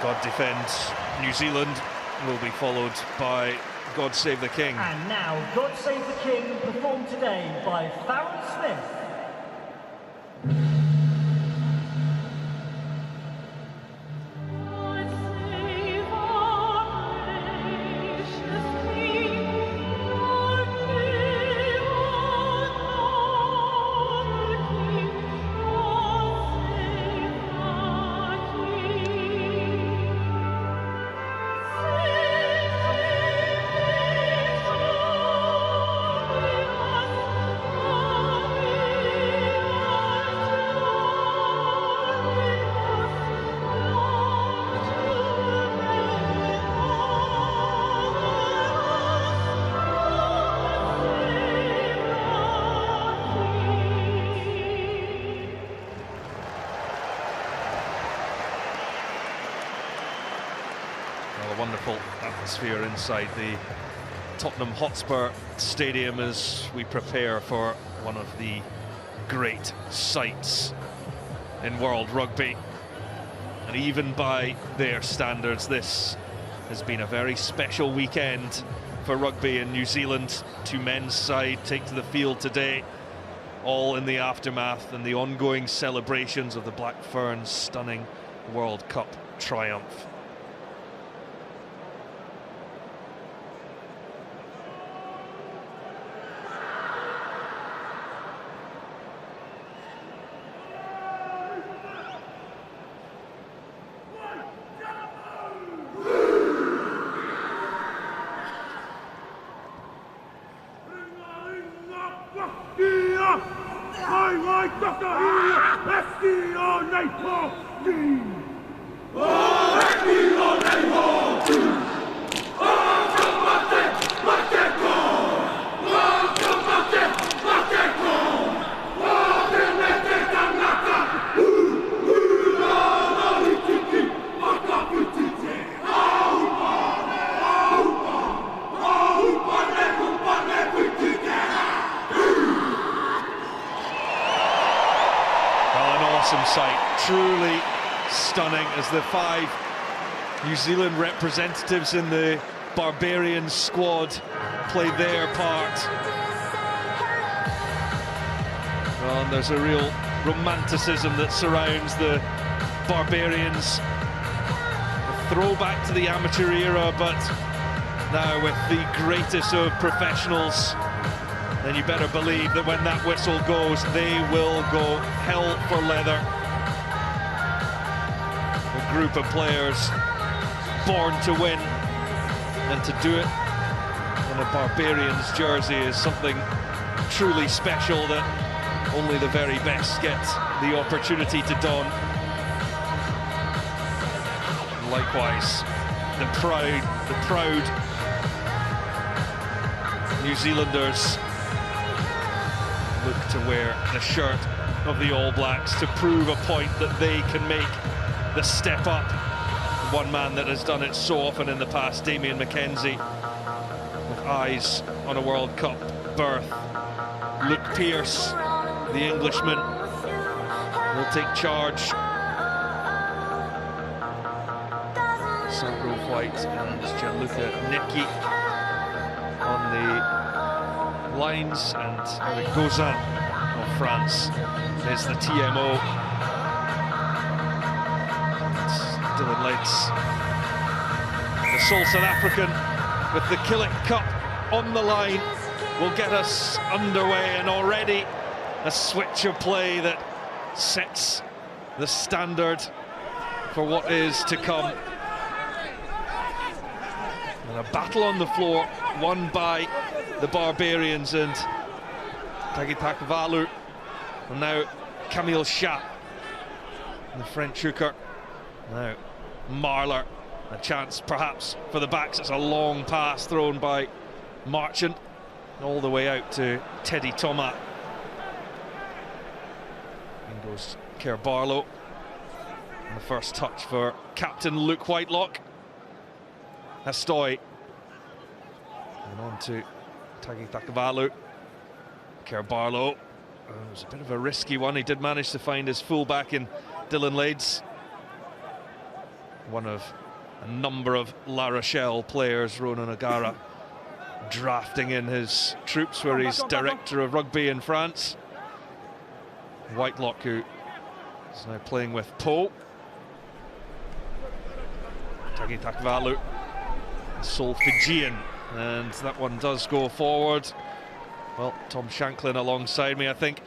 God Defend New Zealand will be followed by God Save the King. And now, God Save the King, performed today by Farrell Smith. Well, a wonderful atmosphere inside the Tottenham Hotspur Stadium as we prepare for one of the great sights in world rugby. And even by their standards, this has been a very special weekend for rugby in New Zealand. Two men's side take to the field today, all in the aftermath and the ongoing celebrations of the Black Ferns' stunning World Cup triumph. Awesome sight, truly stunning as the 5 New Zealand representatives in the Barbarians squad play their part. Well, and there's a real romanticism that surrounds the Barbarians. A throwback to the amateur era, but now with the greatest of professionals, then you better believe that when that whistle goes, they will go hell for leather. A group of players born to win, and to do it in a Barbarians jersey is something truly special that only the very best get the opportunity to don. Likewise, the proud New Zealanders look to wear the shirt of the All Blacks to prove a point that they can make the step up. One man that has done it so often in the past, Damien McKenzie, with eyes on a World Cup berth. Luke Pearce, the Englishman, will take charge. Sandro White and Gianluca Necchi on the lines, and Eric Gauzin of France is the TMO. Dylan Lids, the sole South African, with the Killick Cup on the line, will get us underway, and already a switch of play that sets the standard for what is to come. And a battle on the floor won by the Barbarians, and Tagitakawalu, and now Camille Chat, the French hooker. Now Marler, a chance perhaps for the backs. It's a long pass thrown by Marchant all the way out to Teddy Thomas. In goes Kerr Barlow, and the first touch for captain Luke Whitelock. Hastoy, and on to Tagitakawalu. Kerr Barlow. It was a bit of a risky one. He did manage to find his fullback in Dylan Lids. one of a number of La Rochelle players, Ronan O'Gara, drafting in his troops where he's director of rugby in France. Whitelock, who is now playing with Poe. Tagi Takvalu, Sol Fijian, and that one does go forward. Well, Tom Shanklin alongside me. I think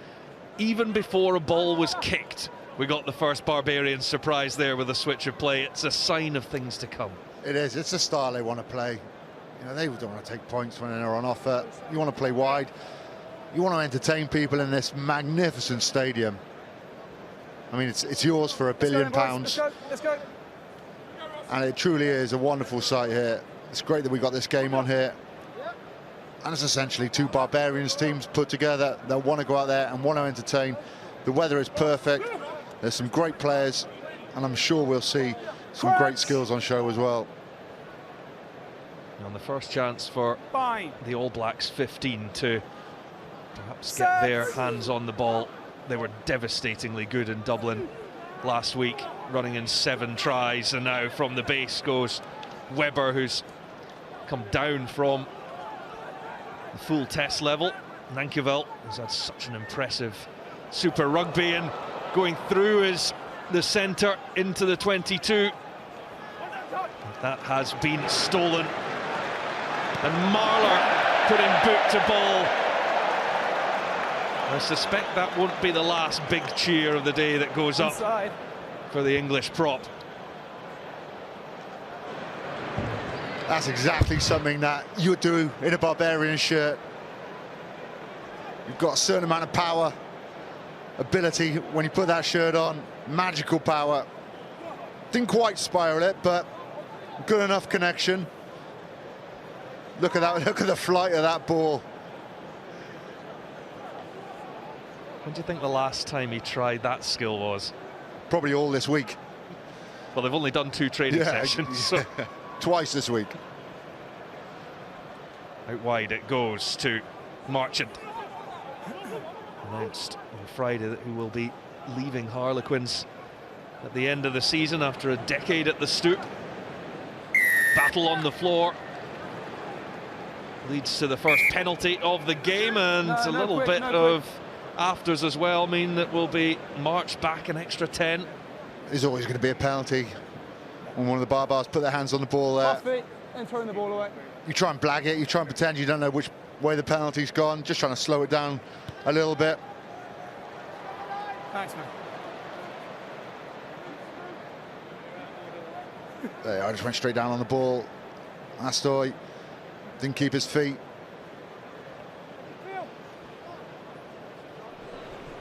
even before a ball was kicked, we got the first Barbarians surprise there with a switch of play. It's a sign of things to come. It is. It's a style they want to play. You know, they don't want to take points when they're on offer. You want to play wide. You want to entertain people in this magnificent stadium. I mean, it's yours for £1 billion. Let's go. And it truly is a wonderful sight here. It's great that we got this game on here. And it's essentially two Barbarians teams put together that want to go out there and want to entertain. The weather is perfect. There's some great players, and I'm sure we'll see some great skills on show as well. And the first chance for the All Blacks 15 to perhaps get their hands on the ball. They were devastatingly good in Dublin last week, running in 7 tries, and now from the base goes Webber, who's come down from the full test level. Nankivell has had such an impressive Super Rugby, and going through is the centre into the 22. That has been stolen. And Marler putting boot to ball. I suspect that won't be the last big cheer of the day that goes up for the English prop. That's exactly something that you would do in a Barbarian shirt. You've got a certain amount of power, ability when you put that shirt on, magical power. Didn't quite spiral it, but good enough connection. Look at that, look at the flight of that ball. When do you think the last time he tried that skill was? Probably all this week. Well, they've only done 2 training sessions. So. Twice this week. Out wide it goes to Marchant. Announced on Friday that he will be leaving Harlequins at the end of the season after a decade at the Stoop. Battle on the floor. Leads to the first penalty of the game, and a little bit of afters as well mean that we'll be marched back an extra 10. There's always going to be a penalty when one of the Barbars put their hands on the ball there. Off it and throwing the ball away. You try and blag it, you try and pretend you don't know which way the penalty's gone, just trying to slow it down a little bit. Thanks, man. There, I just went straight down on the ball. Astoy didn't keep his feet.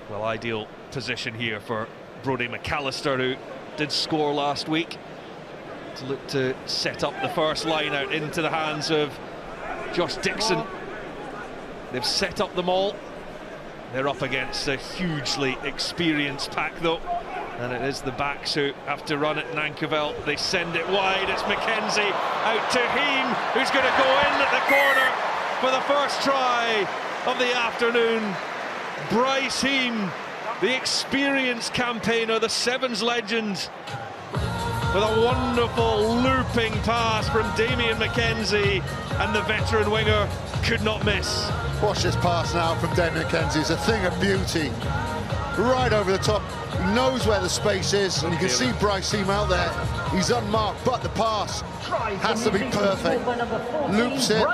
Well, ideal position here for Brodie McAllister, who did score last week, to look to set up the first line out into the hands of Josh Dixon. They've set up the maul. They're up against a hugely experienced pack, though, and it is the backs who have to run it. Nankivell, they send it wide. It's McKenzie out to Heem, who's going to go in at the corner for the first try of the afternoon. Bryce Heem, the experienced campaigner, the Sevens legend, with a wonderful looping pass from Damien McKenzie, and the veteran winger could not miss. Watch this pass now from Damien McKenzie. It's a thing of beauty. Right over the top. He knows where the space is, and you can see Bryce Heem out there. He's unmarked, but the pass has to be perfect. Loops it,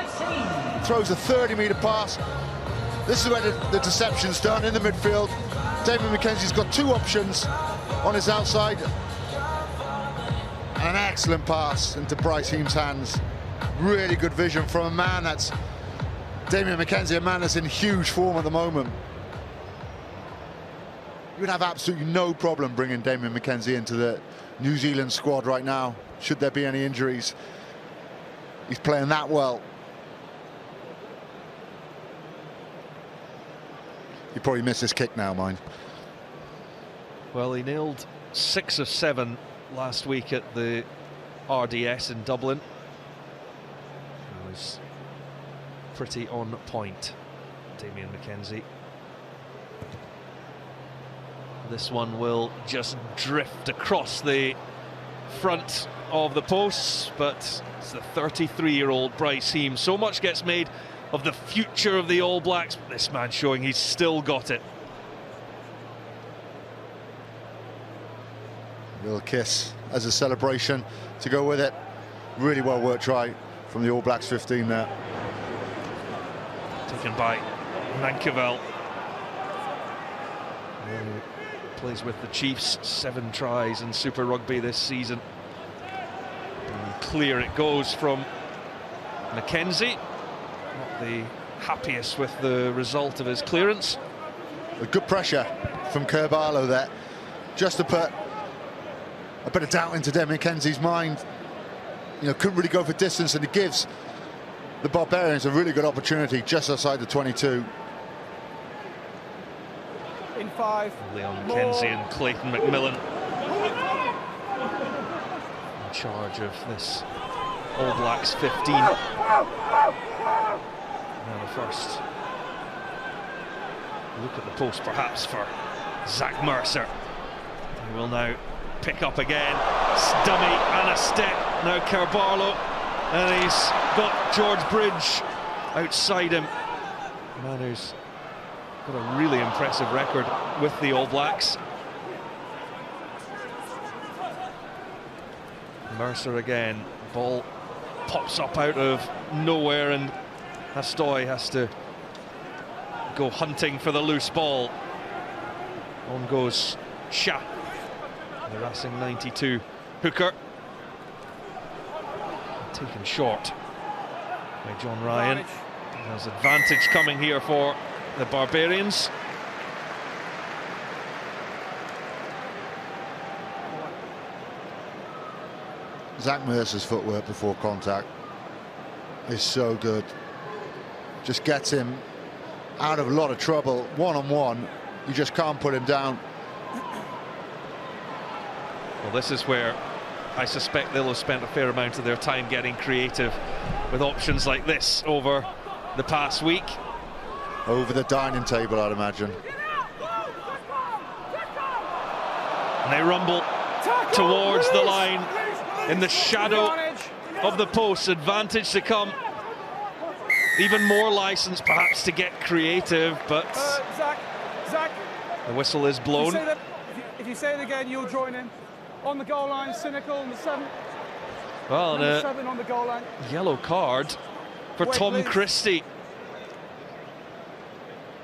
throws a 30-metre pass. This is where the deception's done in the midfield. Damien McKenzie's got 2 options on his outside. And an excellent pass into Bryce Heem's hands. Really good vision from a man that's Damien McKenzie, a man that's in huge form at the moment. You would have absolutely no problem bringing Damien McKenzie into the New Zealand squad right now, should there be any injuries. He's playing that well. He probably missed his kick now, mind. Well, he nailed 6 of 7 last week at the RDS in Dublin. He was pretty on point, Damien McKenzie. This one will just drift across the front of the posts, but it's the 33-year-old Bryce Heem. So much gets made of the future of the All Blacks, but this man showing he's still got it. Little kiss as a celebration to go with it. Really well worked try from the All Blacks 15 there. Taken by Nankerville. Plays with the Chiefs, 7 tries in Super Rugby this season. And clear it goes from Mackenzie. Not the happiest with the result of his clearance. A good pressure from Carvalho there, just to put a bit of doubt into Demi Mackenzie's mind. You know, couldn't really go for distance, and it gives the Barbarians a really good opportunity just outside the 22. In 5. Leon Mackenzie and Clayton McMillan in charge of this All Blacks 15. Now the first look at the post perhaps for Zach Mercer. He will now pick up again. Dummy and a step. Now Carvalho, and he's got George Bridge outside him. Man who's got a really impressive record with the All Blacks. Mercer again. Ball pops up out of nowhere, and Hastoy has to go hunting for the loose ball. On goes Shah, the Racing 92 hooker. Taken short by John Ryan. There's advantage coming here for the Barbarians. Zach Mercer's footwork before contact is so good. Just gets him out of a lot of trouble. One-on-one, you just can't put him down. Well, this is where I suspect they'll have spent a fair amount of their time getting creative with options like this over the past week. Over the dining table, I'd imagine. And they rumble towards the line in the shadow of the post. Advantage to come. Even more license perhaps to get creative, but Zach, the whistle is blown. If you say it again, you'll join in. On the goal line, Cynical on the 7. Well, Number 7 on the goal line. Yellow card for Tom please. Christie.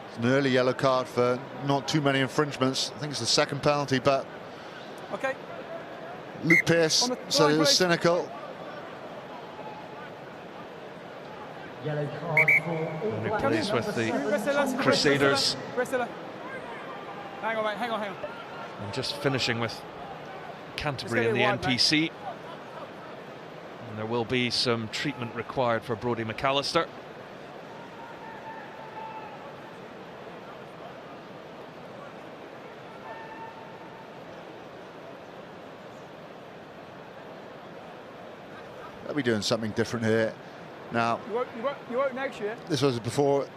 It's an early yellow card for not too many infringements. I think it's the second penalty, but Okay. Luke Pearce said it was cynical. Yellow card for All He Blacks. plays with the Number Crusaders. Wrestler. Hang on, mate. Hang on. And just finishing with Canterbury Let's in get the it wide NPC. And there will be some treatment required for Brodie McAllister. They'll be doing something different here. Now, You won't next year. this was before.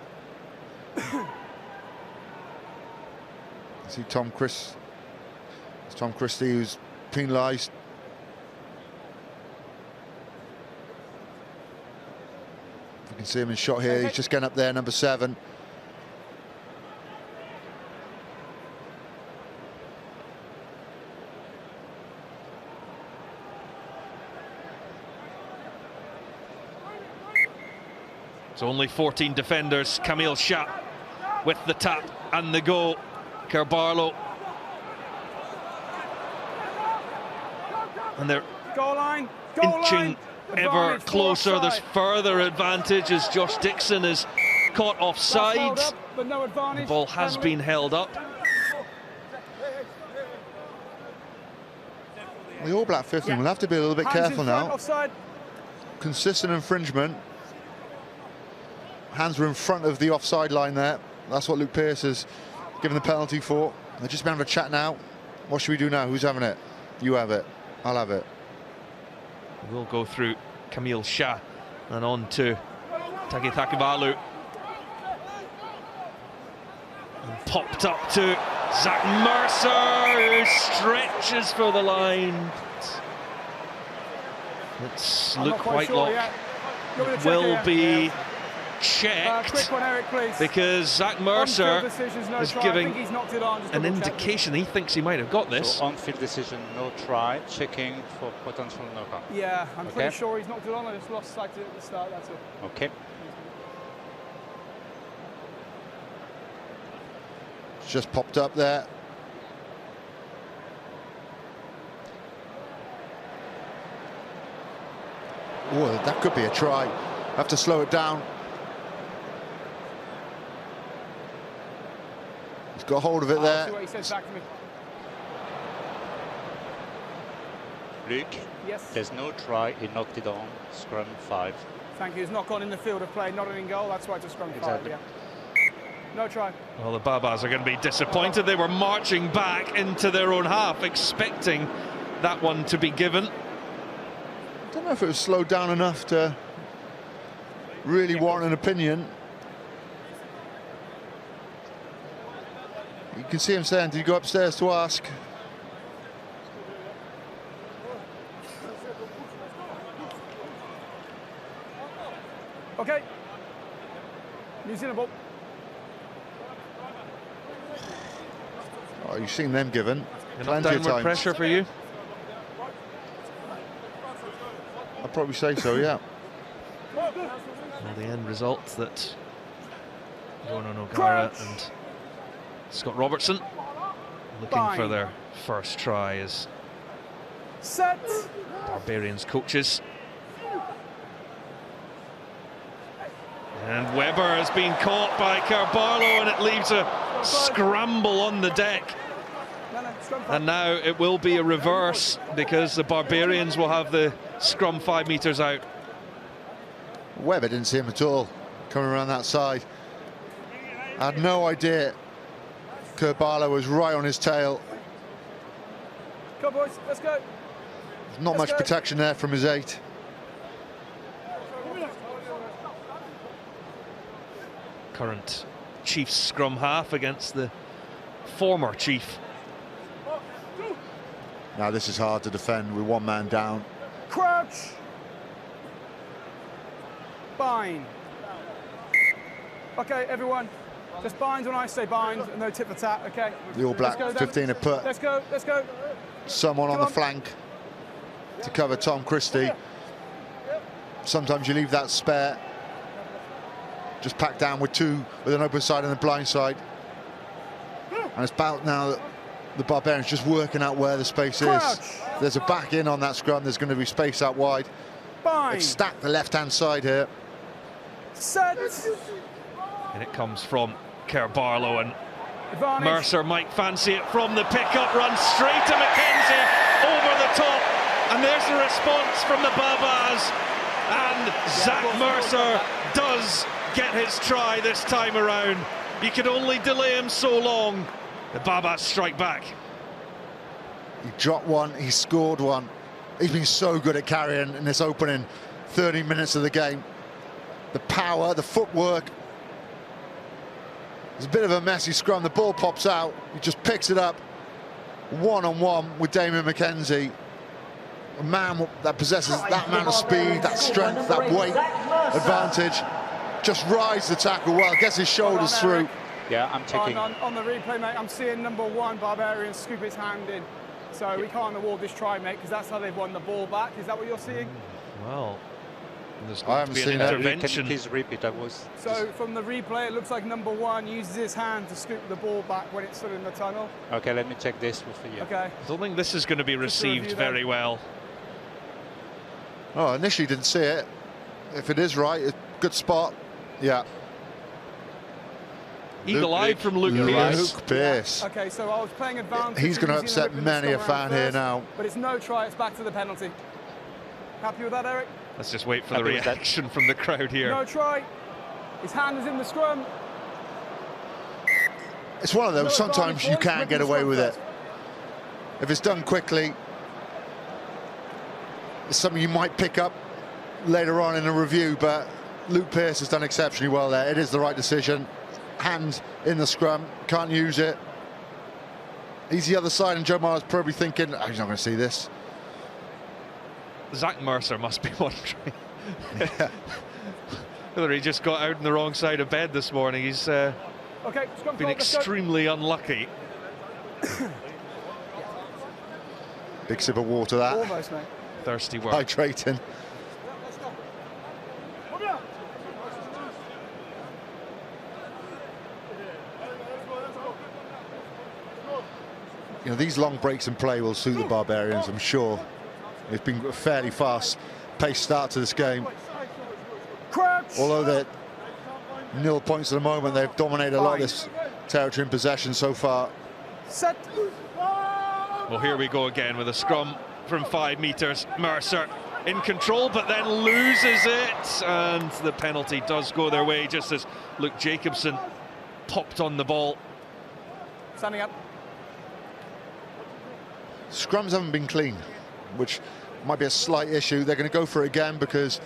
See Tom Christie, who's penalised. You can see him in shot here. He's just getting up there, number 7. It's only 14 defenders. Camille Shah with the tap and the go. Carvalho. And they're Goal line. inching ever Advantage, closer. offside. There's further advantage as Josh Dixon is caught That's offside. held up, but no The advantage. ball has Penalty. been held up. The All Black 15 will have to be a little bit Hands in careful front, now. Offside. Consistent infringement. Hands were in front of the offside line there. That's what Luke Pearce has given the penalty for. They're just having a chat now. What should we do now? Who's having it? You have it. I'll have it. We'll go through Camille Shah and on to Tagi Thakavalu. And popped up to Zach Mercer, who stretches for the line. It's I'm Luke not quite sure Whitelock yet. You want me to check will it? be checked, quick one, Eric, please. because Zach Mercer On-field decisions, no is try. giving I think he's knocked it on. Just an double check. indication he thinks he might have got this. So on-field decision, no try, checking for potential knockout. Yeah, I'm Okay. pretty sure he's knocked it on. I just lost sight of it at the start, that's all. Okay. It's just popped up there. Oh, that could be a try. Have to slow it down. He's got hold of it I'll there. see what he says back to me. Luke, Yes. there's no try, he knocked it on, scrum 5. Thank you. It's not gone in the field of play, not in goal. That's why it's a scrum 5, Exactly. yeah. No try. Well, the Babas are going to be disappointed. They were marching back into their own half, expecting that one to be given. I don't know if it was slowed down enough to really warrant an opinion. You can see him saying, did you go upstairs to ask? Okay. New Zealand ball. Oh, you've seen them given. Enough Plenty of downward times. pressure for you. I'd probably say so, yeah. Well, the end result that Ronan O'Gara and Scott Robertson looking for Fine. their first try as Set. Barbarians coaches. And Webber has been caught by Carbarlo, and it leaves a scramble on the deck. No, scrum 5. And now it will be a reverse, because the Barbarians will have the scrum 5 metres out. Webber didn't see him at all coming around that side. I had no idea Carbarlo was right on his tail. Come on, boys, let's go. Not Let's much go. protection there from his 8. Current Chiefs scrum half against the former Chief. Now this is hard to defend with one man down. Crouch. Bind. Okay, everyone. Just bind when I say bind, and no tit for tat, okay? The All Black Let's go, 15 have put Let's go, let's go. someone on Come the on. flank to cover Tom Christie. Sometimes you leave that spare. Just packed down with 2 with an open side and a blind side. And it's about now that the Barbarians just working out where the space Crouch. is. There's a back in on that scrum. There's going to be space out wide. Bind. They've stacked the left-hand side here. Set. And it comes from Carbarlo, and Advantage. Mercer might fancy it from the pickup, run straight to McKenzie, over the top, and there's the response from the Babas, and Zach Mercer does get his try this time around. You could only delay him so long. The Babas strike back. He dropped one, he scored one. He's been so good at carrying in this opening 30 minutes of the game. The power, the footwork. It's a bit of a messy scrum. The ball pops out. He just picks it up one-on-one with Damien McKenzie. A man that possesses that amount of speed, that strength, that weight advantage. Just rides the tackle well, gets his shoulders through. Yeah, I'm checking. On the replay, mate, I'm seeing number 1 Barbarian scoop his hand in. So we can't award this try, mate, because that's how they've won the ball back. Is that what you're seeing? Well, there's I going to haven't be seen an that. Can you intervention. please repeat? I was. So from the replay, it looks like number 1 uses his hand to scoop the ball back when it's still in the tunnel. Okay, let me check this for you. Okay. I don't think this is going to be Just to received review very then. well. Oh, initially didn't see it. If it is right, a good spot. Yeah. Eagle eye from Luke Pearce. Luke Pearce. Okay, so I was playing advantage. He's going to New Zealand upset whipping the many a scrum around fan here first, now. But it's no try, it's back to the penalty. Happy with that, Eric? Let's just wait for the Happy with that. reaction from the crowd here. No try. His hand is in the scrum. It's one of those, No sometimes you advantage, can't whip get the away scrum with it. first. If it's done quickly, it's something you might pick up later on in a review, but Luke Pearce has done exceptionally well there. It is the right decision. Hand in the scrum, can't use it. He's the other side, and Joe Marler's probably thinking, oh, he's not going to see this. Zach Mercer must be wondering whether he just got out on the wrong side of bed this morning. He's been extremely unlucky. Big sip of water, that. Almost, mate. Thirsty work. Hydrating. You know, these long breaks in play will suit the Barbarians, I'm sure. It's been a fairly fast-paced start to this game. Although they're 0 points at the moment, they've dominated a lot of this territory in possession so far. Set. Well, here we go again with a scrum from 5 metres. Mercer in control, but then loses it, and the penalty does go their way just as Luke Jacobson popped on the ball. Standing up. Scrums haven't been clean, which might be a slight issue. They're going to go for it again because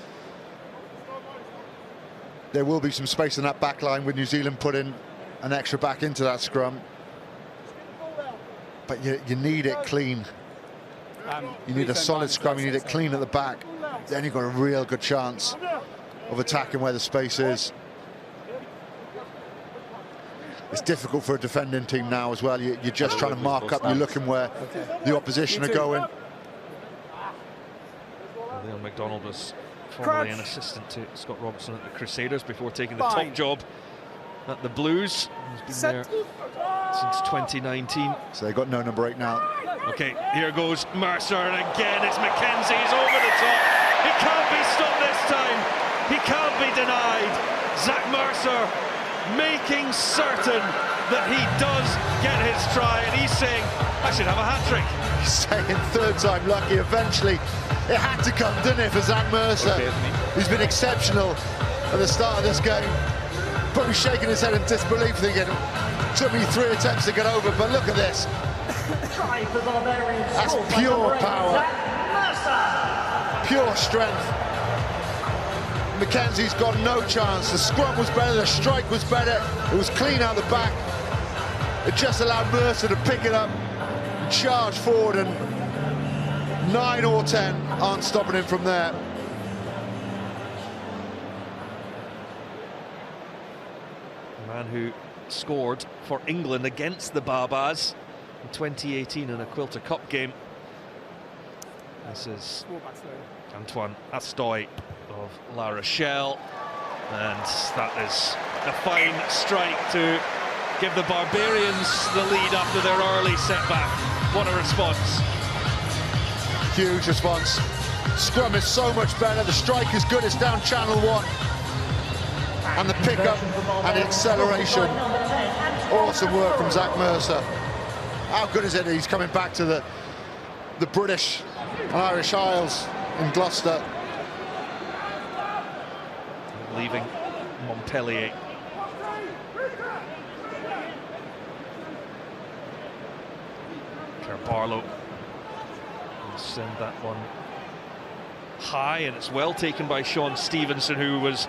there will be some space in that back line with New Zealand putting an extra back into that scrum. But you need it clean. You need a solid scrum, you need it clean at the back. Then you've got a real good chance of attacking where the space is. It's difficult for a defending team now as well. You're just trying to mark up, you're looking where the opposition are going. Leon MacDonald was formerly an assistant to Scott Robertson at the Crusaders before taking the top job at the Blues. He's been there since 2019. So they've got no number 8 now. Okay, here goes Mercer, and again it's Mackenzie. He's over the top. He can't be stopped this time. He can't be denied. Zach Mercer making certain that he does get his try, and he's saying, I should have a hat-trick. He's saying third time lucky. Eventually it had to come, didn't it, for Zach Mercer? He's been exceptional at the start of this game. Probably shaking his head in disbelief, thinking, took me 3 attempts to get over, but look at this. That's pure power, pure strength. Mackenzie's got no chance. The scrum was better, the strike was better, it was clean out the back. It just allowed Mercer to pick it up and charge forward, and 9 or 10 aren't stopping him from there. The man who scored for England against the Barbas in 2018 in a Quilter Cup game. This is Antoine Astoy of La Rochelle, and that is a fine strike to give the Barbarians the lead after their early setback. What a response. Huge response. Scrum is so much better, the strike is good, it's down channel 1. And the pickup and the acceleration. Awesome work from Zach Mercer. How good is it that he's coming back to the British and Irish Isles in Gloucester? Leaving Montpellier. Barlow will send that one high, and it's well taken by Sean Stevenson, who was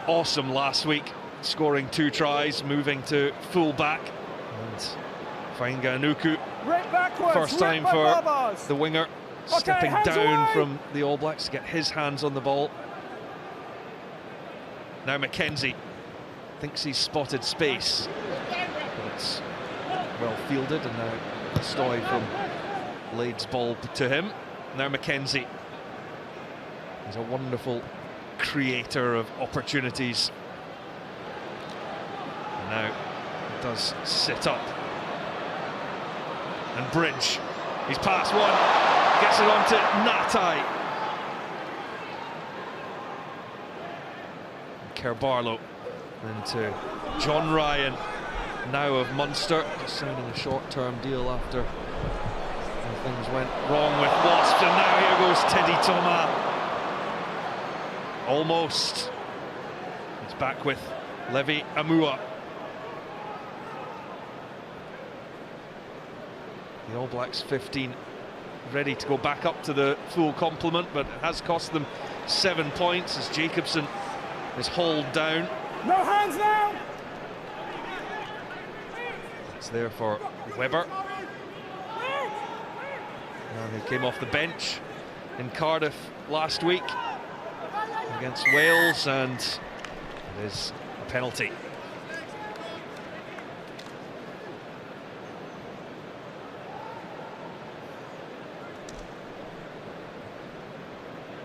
awesome last week, scoring 2 tries, moving to full back. And Fainganuku, first time for the winger, stepping down from the All Blacks to get his hands on the ball. Now Mackenzie thinks he's spotted space, but it's well fielded, and now Stoy from Lade's ball to him. Now Mackenzie. He's a wonderful creator of opportunities. And now he does sit up. And Bridge. He's past one. Gets it on to Natai. Kerr-Barlow. Then to John Ryan, now of Munster, just signing a short-term deal after things went wrong with Wasps, and now here goes Teddy Thomas. Almost. It's back with Levi Amua. The All Blacks 15 ready to go back up to the full complement, but it has cost them 7 points as Jacobson is hauled down. No hands now! It's there for Webber. Now he came off the bench in Cardiff last week against Wales, and it is a penalty.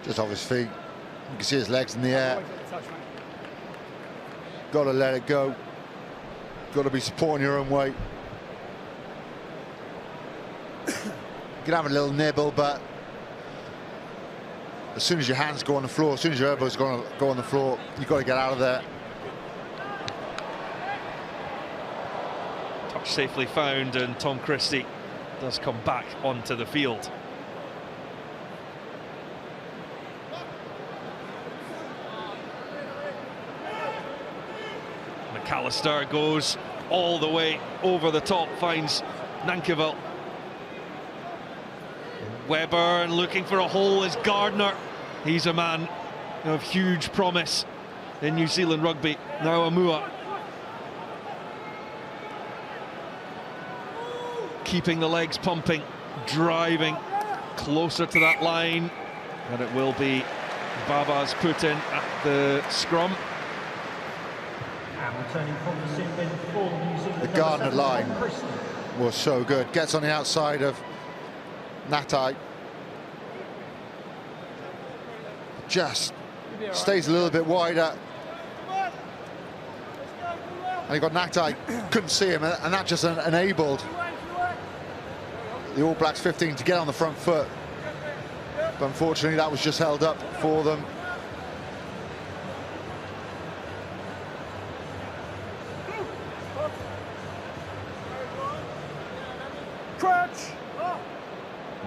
Just off his feet. You can see his legs in the air. Got to let it go. Got to be supporting your own weight. You can have a little nibble, but as soon as your hands go on the floor, as soon as your elbows go on the floor, you've got to get out of there. Touch safely found, and Tom Christie does come back onto the field. McAllister goes all the way over the top, finds Nankivell. Webber, and looking for a hole is Gardner. He's a man of huge promise in New Zealand rugby. Now Amua keeping the legs pumping, driving closer to that line, and it will be Baba's put in at the scrum. And returning from the sin bin for New Zealand. The Gardner line was so good. Gets on the outside of Natai. Just stays a little bit wider. And you got Natai, couldn't see him, and that just enabled the All Blacks 15 to get on the front foot. But unfortunately, that was just held up for them.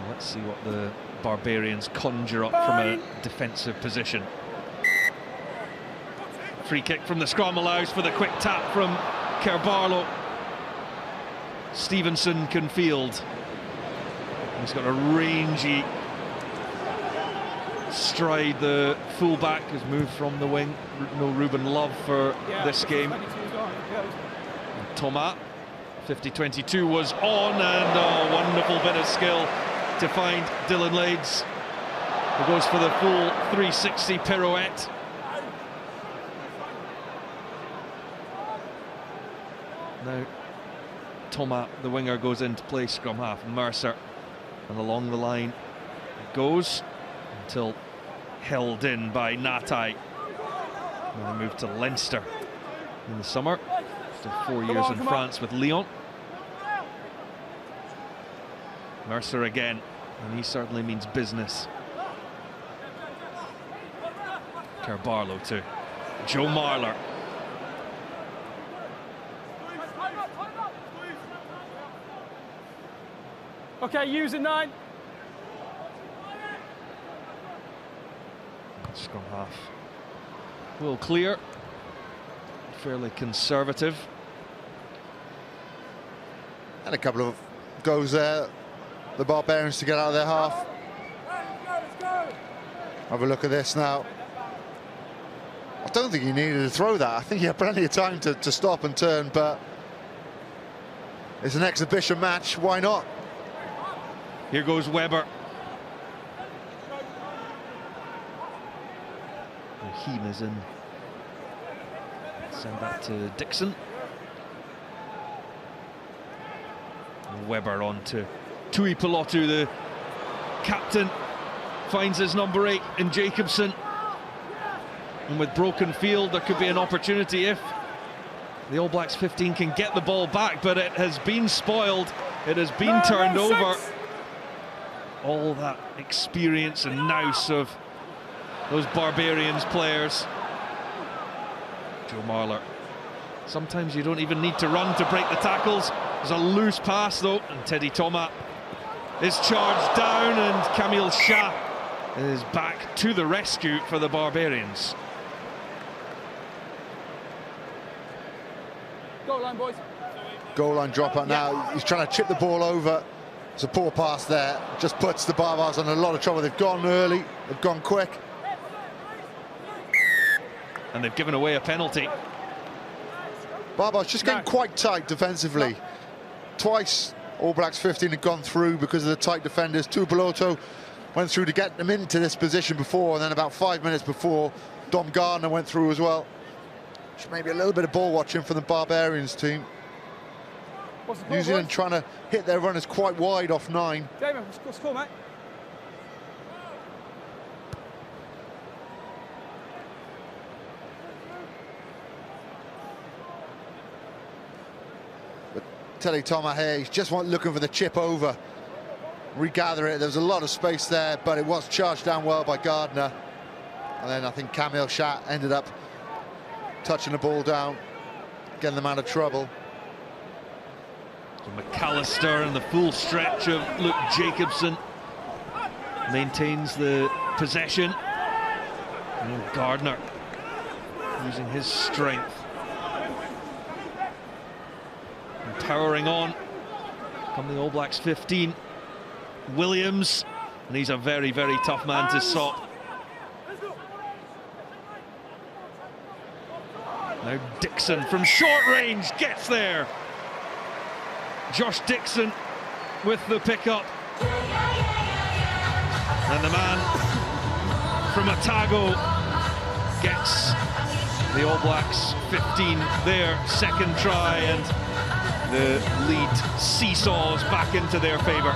Let's see what the Barbarians conjure up from a defensive position. Free kick from the scrum allows for the quick tap from Kerr-Barlow. Stevenson can field. He's got a rangy stride. The fullback has moved from the wing. No Ruben Love for this game. Thomas, 50-22 was on, and a wonderful bit of skill to find Dylan Lades, who goes for the full 360 pirouette. Now Thomas, the winger, goes in to play scrum half, and Mercer, and along the line it goes until held in by Natai. Now they move to Leinster in the summer after 4 years in France with Lyon. Mercer again, and he certainly means business. Kerr-Barlow to Joe Marler. Okay, using 9. Scrum half will clear. Fairly conservative. And a couple of goes there. The Barbarians to get out of their half. Have a look at this now. I don't think he needed to throw that. I think he had plenty of time to stop and turn, but it's an exhibition match. Why not? Here goes Webber. Raheem is in. Send that to Dixon. And Webber on to Tui Pelotu, the captain, finds his number 8 in Jacobson. And with broken field, there could be an opportunity if the All Blacks 15 can get the ball back, but it has been spoiled. It has been turned over. All that experience and nous of those Barbarians players. Joe Marler. Sometimes you don't even need to run to break the tackles. There's a loose pass though, and Teddy Thomas is charged down, and Camille Shah is back to the rescue for the Barbarians. Goal line, boys. Goal line dropout now. He's trying to chip the ball over. It's a poor pass there. Just puts the Barbars in a lot of trouble. They've gone early. They've gone quick. And they've given away a penalty. Barbars just getting quite tight defensively. Twice All Blacks 15 had gone through because of the tight defenders. Tuipulotu went through to get them into this position before, and then about 5 minutes before, Dom Gardner went through as well. Just maybe a little bit of ball watching from the Barbarians team. New Zealand trying to hit their runners quite wide off 9. Damon, what's the score, mate? But Tele Toma here, he's just looking for the chip over, regather it. There was a lot of space there, but it was charged down well by Gardner. And then I think Kamil Shah ended up touching the ball down, getting them out of trouble. So McAllister and the full stretch of Luke Jacobson maintains the possession. And Gardner using his strength. And towering on come the All Blacks 15. Williams, and he's a very, very tough man to stop. Now Dixon from short range gets there. Josh Dixon with the pickup. And the man from Otago gets the All Blacks 15 their second try, and the lead seesaws back into their favour.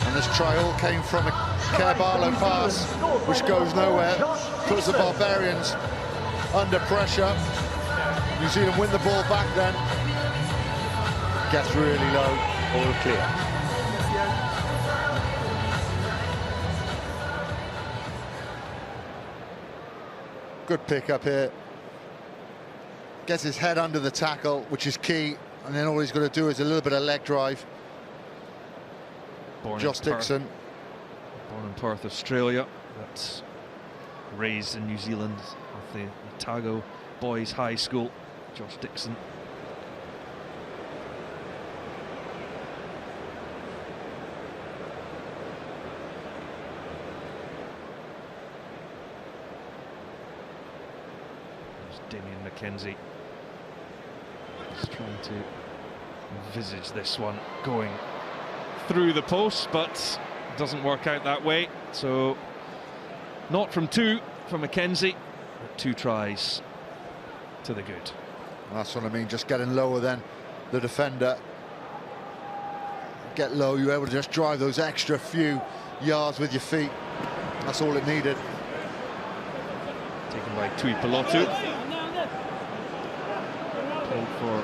And this try all came from a Kerr-Barlow pass, which goes nowhere, puts the Barbarians under pressure. New Zealand win the ball back then. Gets really low. All clear. Good pick up here. Gets his head under the tackle, which is key. And then all he's got to do is a little bit of leg drive. Josh Dixon. Born in Perth, Australia. That's raised in New Zealand with the Otago Boys High School. Josh Dixon. Damien McKenzie is trying to envisage this one going through the post, but it doesn't work out that way. So not from 2 from McKenzie, but 2 tries to the good. That's what I mean, just getting lower than the defender. Get low, you're able to just drive those extra few yards with your feet. That's all it needed. Taken by Tui Pelotu. Played for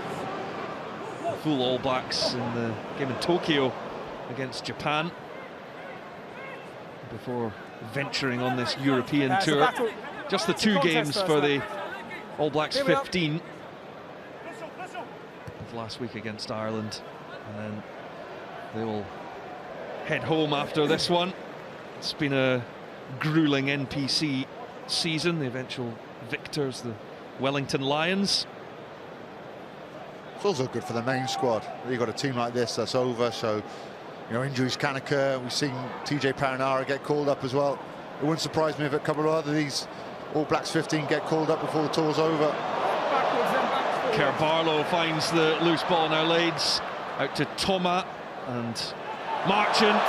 the full All Blacks in the game in Tokyo against Japan before venturing on this European tour. Just the 2 games for the All Blacks 15. Last week against Ireland, and then they will head home after this one. It's been a grueling NPC season. The eventual victors, the Wellington Lions. It's also good for the main squad. You've got a team like this that's over, so you know injuries can occur. We've seen TJ Paranara get called up as well. It wouldn't surprise me if a couple of other these All Blacks 15 get called up before the tour's over. Kerr-Barlow finds the loose ball, now leads out to Toma, and Marchant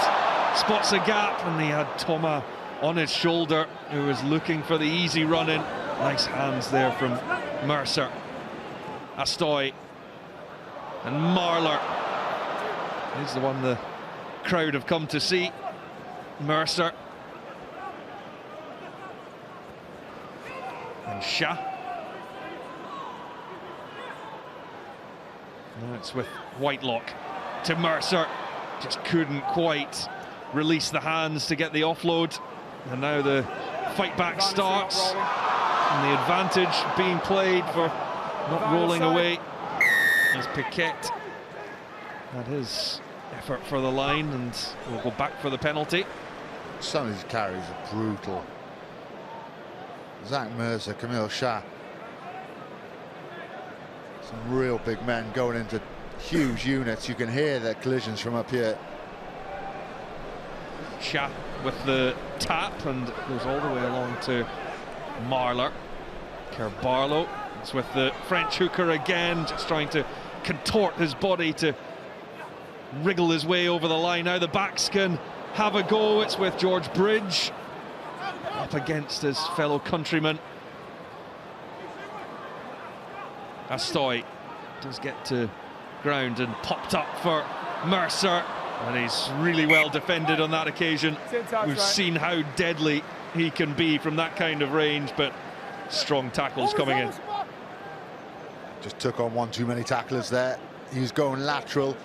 spots a gap, and he had Toma on his shoulder, who was looking for the easy run in. Nice hands there from Mercer. Astoy and Marler. He's the one the crowd have come to see. Mercer and Shah. Now it's with Whitelock to Mercer. Just couldn't quite release the hands to get the offload. And now the fight back starts. And the advantage being played for not rolling away as Piquet had his effort for the line, and will go back for the penalty. Some of these carries are brutal. Zach Mercer, Kamil Shah. Some real big men going into huge units. You can hear their collisions from up here. Shah with the tap, and it goes all the way along to Marler. Kerr-Barlow. It's with the French hooker again, just trying to contort his body to wriggle his way over the line. Now the backs can have a go. It's with George Bridge up against his fellow countryman. Astoy does get to ground and popped up for Mercer, and he's really well defended on that occasion. We've seen how deadly he can be from that kind of range, but strong tackles coming in. Just took on one too many tacklers there. He was going lateral.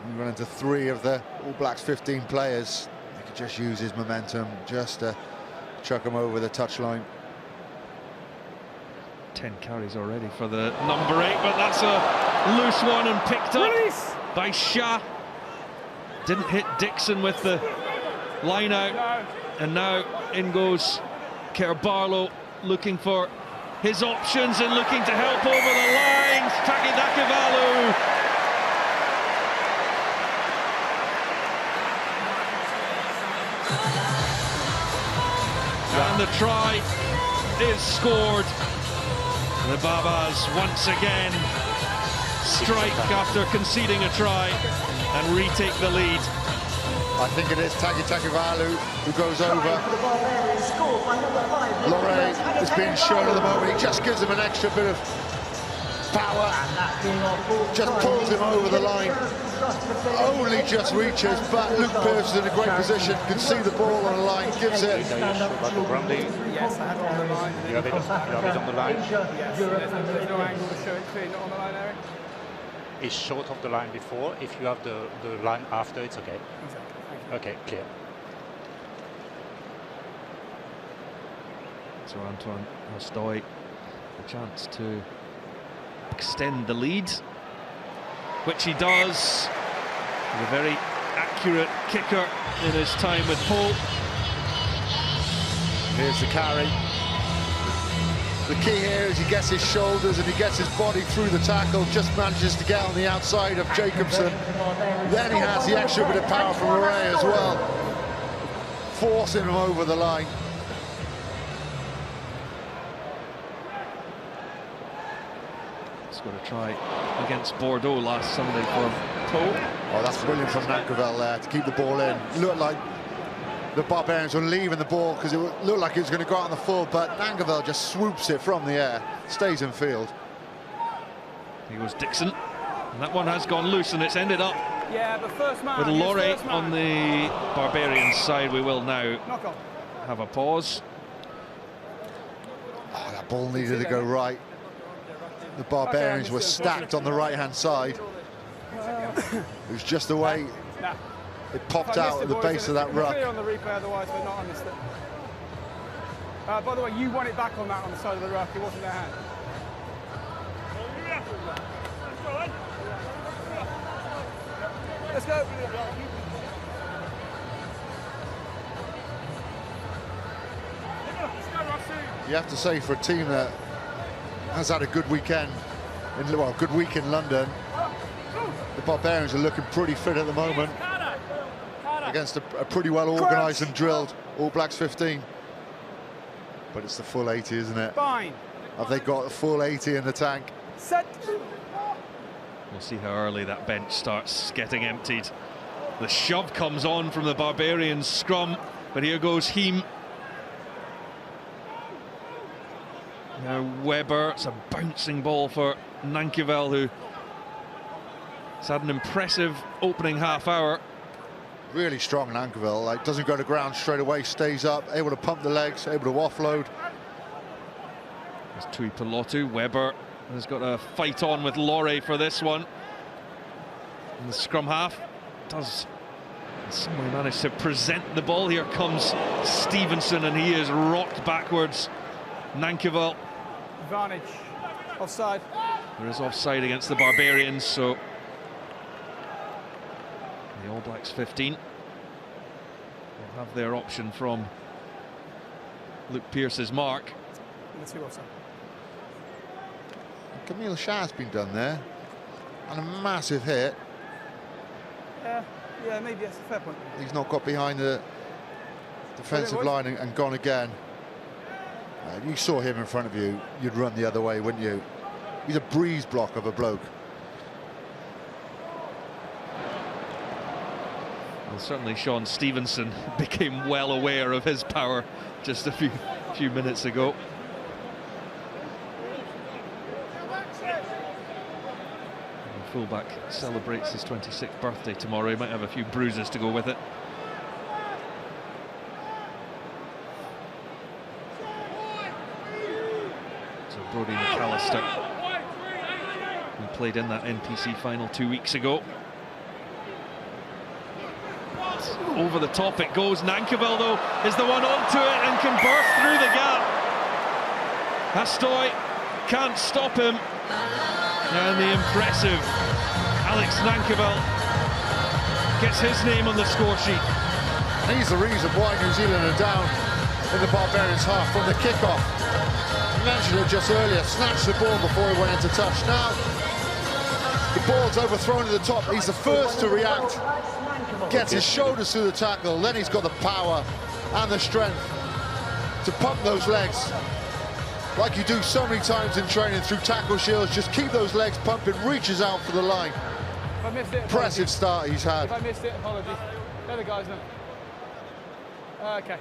He ran into 3 of the All Blacks 15 players. He could just use his momentum just to chuck him over the touchline. 10 carries already for the number 8, but that's a loose one and picked up by Shah. Didn't hit Dixon with the line out, and now in goes Kerr Barlow, looking for his options and looking to help over the line. Taki Nakavalu. And the try is scored. The Babas once again strike after conceding a try and retake the lead. I think it is Taki Nakavalu who goes over. Loré is being shown at the moment. He just gives him an extra bit of power. Just pulls him over the line. Only just reaches, but Luke Pearce is in a great position. Can see the ball on the line, gives it. Yes, I have it on the line. You have it on the line? Yes, there's no angle to show it clear, not on the line, Eric. It's short of the line before. If you have the line after, it's okay. Exactly. Okay, clear. So Antoine Astoy, a chance to extend the lead, which he does. With a very accurate kicker in his time with Pope. Here's the carry. The key here is he gets his shoulders and he gets his body through the tackle, just manages to get on the outside of Jacobson. Then he has the extra bit of power from Loré as well, forcing him over the line. He's got a try against Bordeaux last Sunday for Pope. Oh, that's brilliant from Nankerville there to keep the ball in. Looked like the Barbarians were leaving the ball because it looked like it was going to go out on the full, but Nankerville just swoops it from the air, stays in field. Here goes Dixon, and that one has gone loose, and it's ended up but first man, with Loré on the Barbarians side. We will now have a pause. Oh, that ball needed to go right. The Barbarians were stacked on the right-hand side. It was just the way it popped out at the base of that ruck. Clear on the replay, otherwise we're not on this. By the way, you won it back on that on the side of the ruck. It wasn't their hand. Let's go. You have to say, for a team that has had a good weekend, good week in London, the Barbarians are looking pretty fit at the moment against a pretty well organised and drilled All Blacks 15. But it's the full 80, isn't it? Fine. Have they got a full 80 in the tank? Set. We'll see how early that bench starts getting emptied. The shove comes on from the Barbarians scrum, but here goes Heem. Now Webber, it's a bouncing ball for Nankerville, who has had an impressive opening half hour. Really strong Nankerville, like doesn't go to ground straight away, stays up, able to pump the legs, able to offload. There's Tui Pelotu. Webber has got a fight on with Loré for this one. And the scrum half does someone manage to present the ball. Here comes Stevenson, and he is rocked backwards. Nankerville. Advantage. Offside. There is offside against the Barbarians, so the All Blacks 15 will have their option from Luke Pearce's mark. Let's see offside. Camille Shah's been done there, and a massive hit. Yeah, maybe that's a fair point. He's not got behind the defensive line and gone again. You saw him in front of you, you'd run the other way, wouldn't you? He's a breeze block of a bloke. Well, certainly Sean Stevenson became well aware of his power just a few minutes ago. The fullback celebrates his 26th birthday tomorrow. He might have a few bruises to go with it. So Brodie McAllister, who played in that NPC final 2 weeks ago. Over the top it goes. Nankivell, though, is the one onto it and can burst through the gap. Hastoy can't stop him. And the impressive Alex Nankivell gets his name on the score sheet. He's the reason why New Zealand are down in the Barbarians half from the kickoff. You mentioned it just earlier, snatched the ball before he went into touch. Now the ball's overthrown at the top. He's the first to react. Gets his shoulders through the tackle, then he's got the power and the strength to pump those legs like you do so many times in training through tackle shields. Just keep those legs pumping, reaches out for the line. If I missed it, Impressive start he's had. If I missed it, apologies. The other guys know. Okay,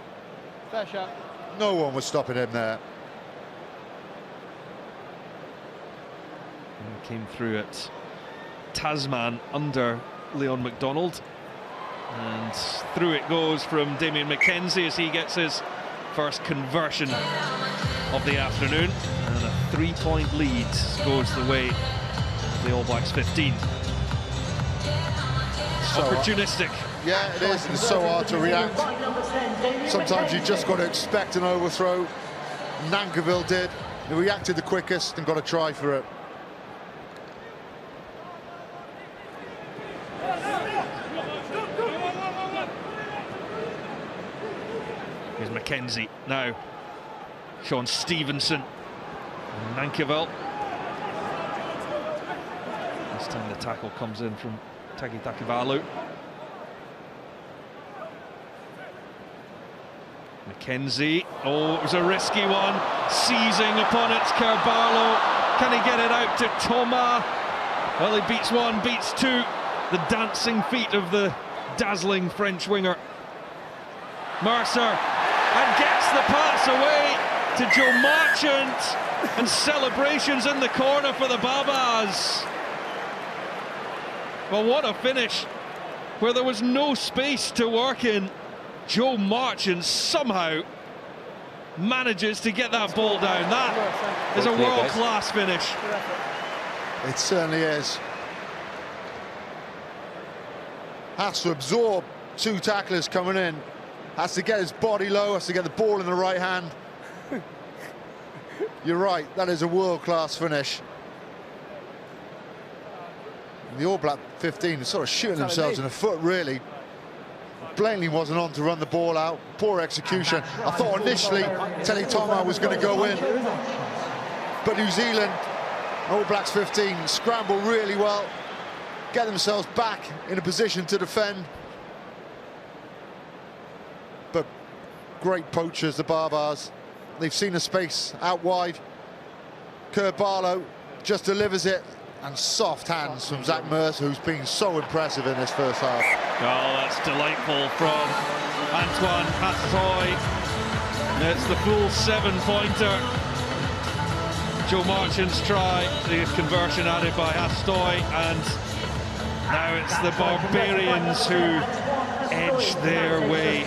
fair shot. No one was stopping him there. And came through at Tasman under Leon MacDonald. And through it goes from Damien McKenzie as he gets his first conversion of the afternoon. And a 3-point lead goes the way of the All Blacks 15. So opportunistic. Yeah, it is. It's so hard to react. Sometimes you just got to expect an overthrow. Nankivell did. He reacted the quickest and got a try for it. Here's McKenzie now. Sean Stevenson. Nankivell. This time the tackle comes in from Tagi Takivalu. McKenzie. Oh, it was a risky one. Seizing upon it, Kerr Barlow. Can he get it out to Thomas? Well, he beats one, beats two. The dancing feet of the dazzling French winger. Mercer, and gets the pass away to Joe Marchant, and celebrations in the corner for the Barbars. Well, what a finish, where there was no space to work in. Joe Marchant somehow manages to get that ball down. That is a world-class finish. It certainly is. Has to absorb two tacklers coming in. Has to get his body low, has to get the ball in the right hand. You're right, that is a world-class finish. And the All Black 15 are sort of shooting themselves in the foot, really. Blatantly wasn't on to run the ball out. Poor execution. I thought initially Teddy Thomas was going to go in. But New Zealand, All Blacks 15, scramble really well. Get themselves back in a position to defend. But great poachers, the Barbars. They've seen a space out wide. Kerr Barlow just delivers it. And soft hands from Zach Mercer, who's been so impressive in this first half. Oh, that's delightful from Antoine Hastoy. It's the full 7-pointer. Joe Marchant's try, the conversion added by Hastoy, and now it's the Barbarians who edge their way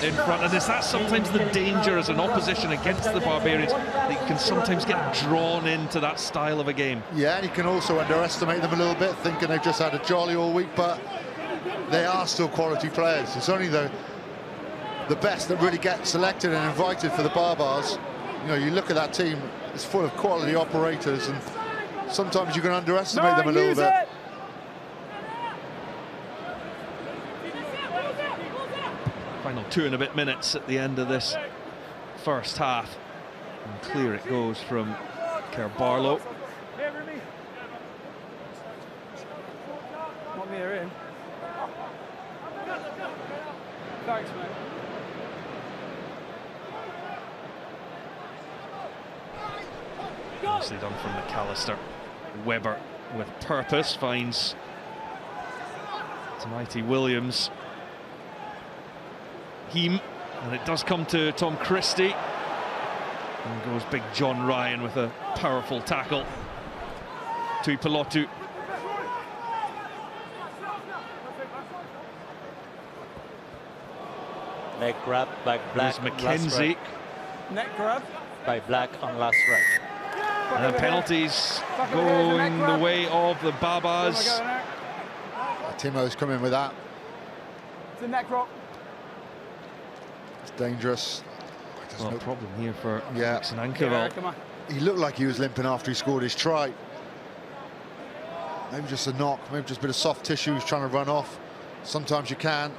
in front. And that's sometimes the danger as an opposition against the Barbarians, that you can sometimes get drawn into that style of a game. Yeah, and you can also underestimate them a little bit, thinking they've just had a jolly all week, but they are still quality players. It's only the best that really get selected and invited for the Barbars. You know, you look at that team, it's full of quality operators, and sometimes you can underestimate them a little bit. Final 2 and a bit minutes at the end of this first half. And clear it goes from Kerr Barlow. Want me in? Thanks, mate. Nicely done from McAllister. Webber with purpose finds Mighty Williams. Raheem, and it does come to Tom Christie. And goes big John Ryan with a powerful tackle. Tui Pelotu. Leg grab by Black. Mackenzie. Neck grab by Black on last right. And penalties going the way of the Babas. Timo's come in with that. It's a neck rock. It's dangerous. Well, no problem here for yeah. Nankerville. Come on. He looked like he was limping after he scored his try. Maybe just a knock, maybe just a bit of soft tissue he's trying to run off. Sometimes you can.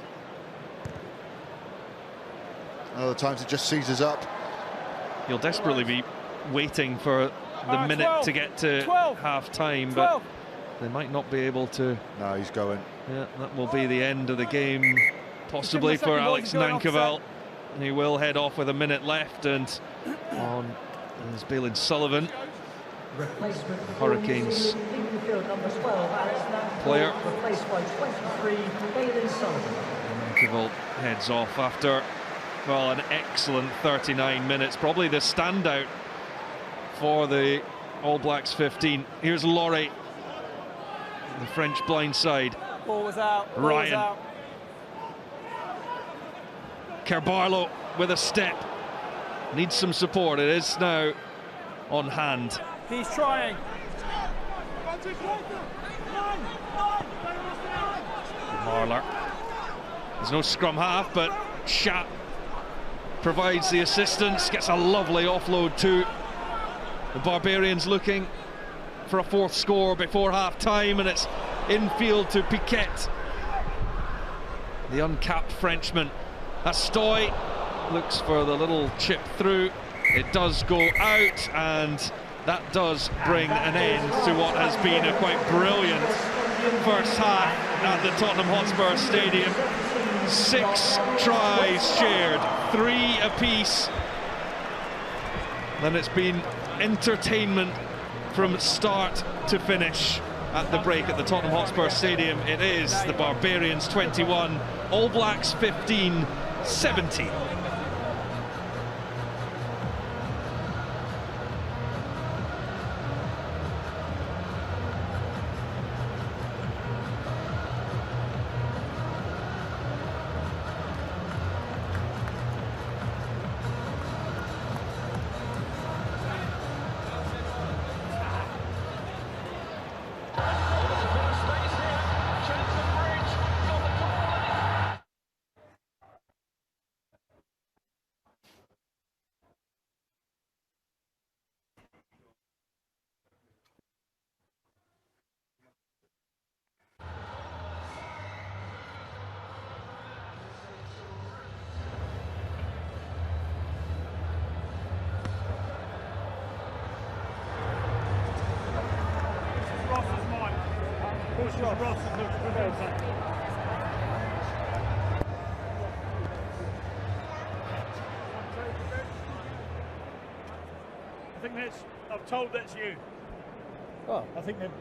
Other times it just seizes up. You'll desperately be waiting for the minute 12, to get to 12, half-time, 12. but they might not be able to. No, he's going. Yeah, that will be the end of the game, possibly for Alex Nankerville. He will head off with a minute left, and on is Balin Sullivan, Hurricanes player. Replaced by 23, Balin Sullivan. Nankerville heads off after, well, an excellent 39 minutes, probably the standout for the All Blacks 15. Here's Laurie, the French blind side. Ball was out. Ball Ryan. was out. Carbarlo with a step. Needs some support. It is now on hand. He's trying. Marler. There's no scrum half, but Shat provides the assistance, gets a lovely offload too. The Barbarians looking for a fourth score before half-time, and it's infield to Piquet. The uncapped Frenchman. Astoy looks for the little chip through. It does go out, and that does bring an end to what has been a quite brilliant first half at the Tottenham Hotspur Stadium. 6 tries shared, 3 apiece. And it's been entertainment from start to finish at the break at the Tottenham Hotspur Stadium. It is the Barbarians 21, All Blacks 15, 70. I think that's, I'm told that's you. Oh. I think they've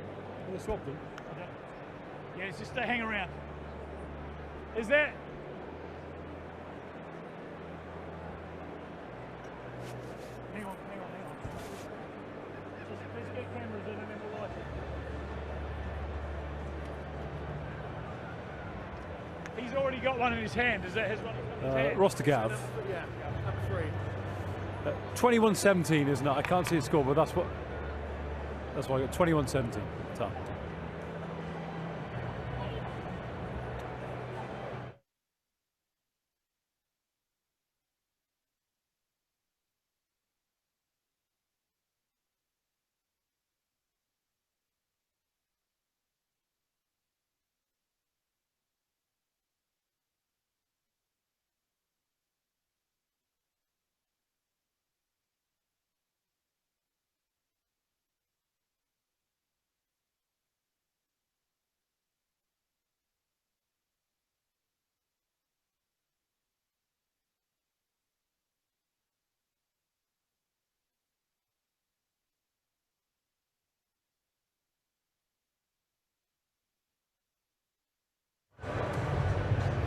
swapped them. Yeah, it's just they hang around. Is that? Hang on. Let's get cameras in and then we'll light it. He's already got one in his hand. Is that his one in his hand? Roster Gav. Yeah, number 3. 21-17, isn't it? I can't see the score, but that's why I got 21-17. Top.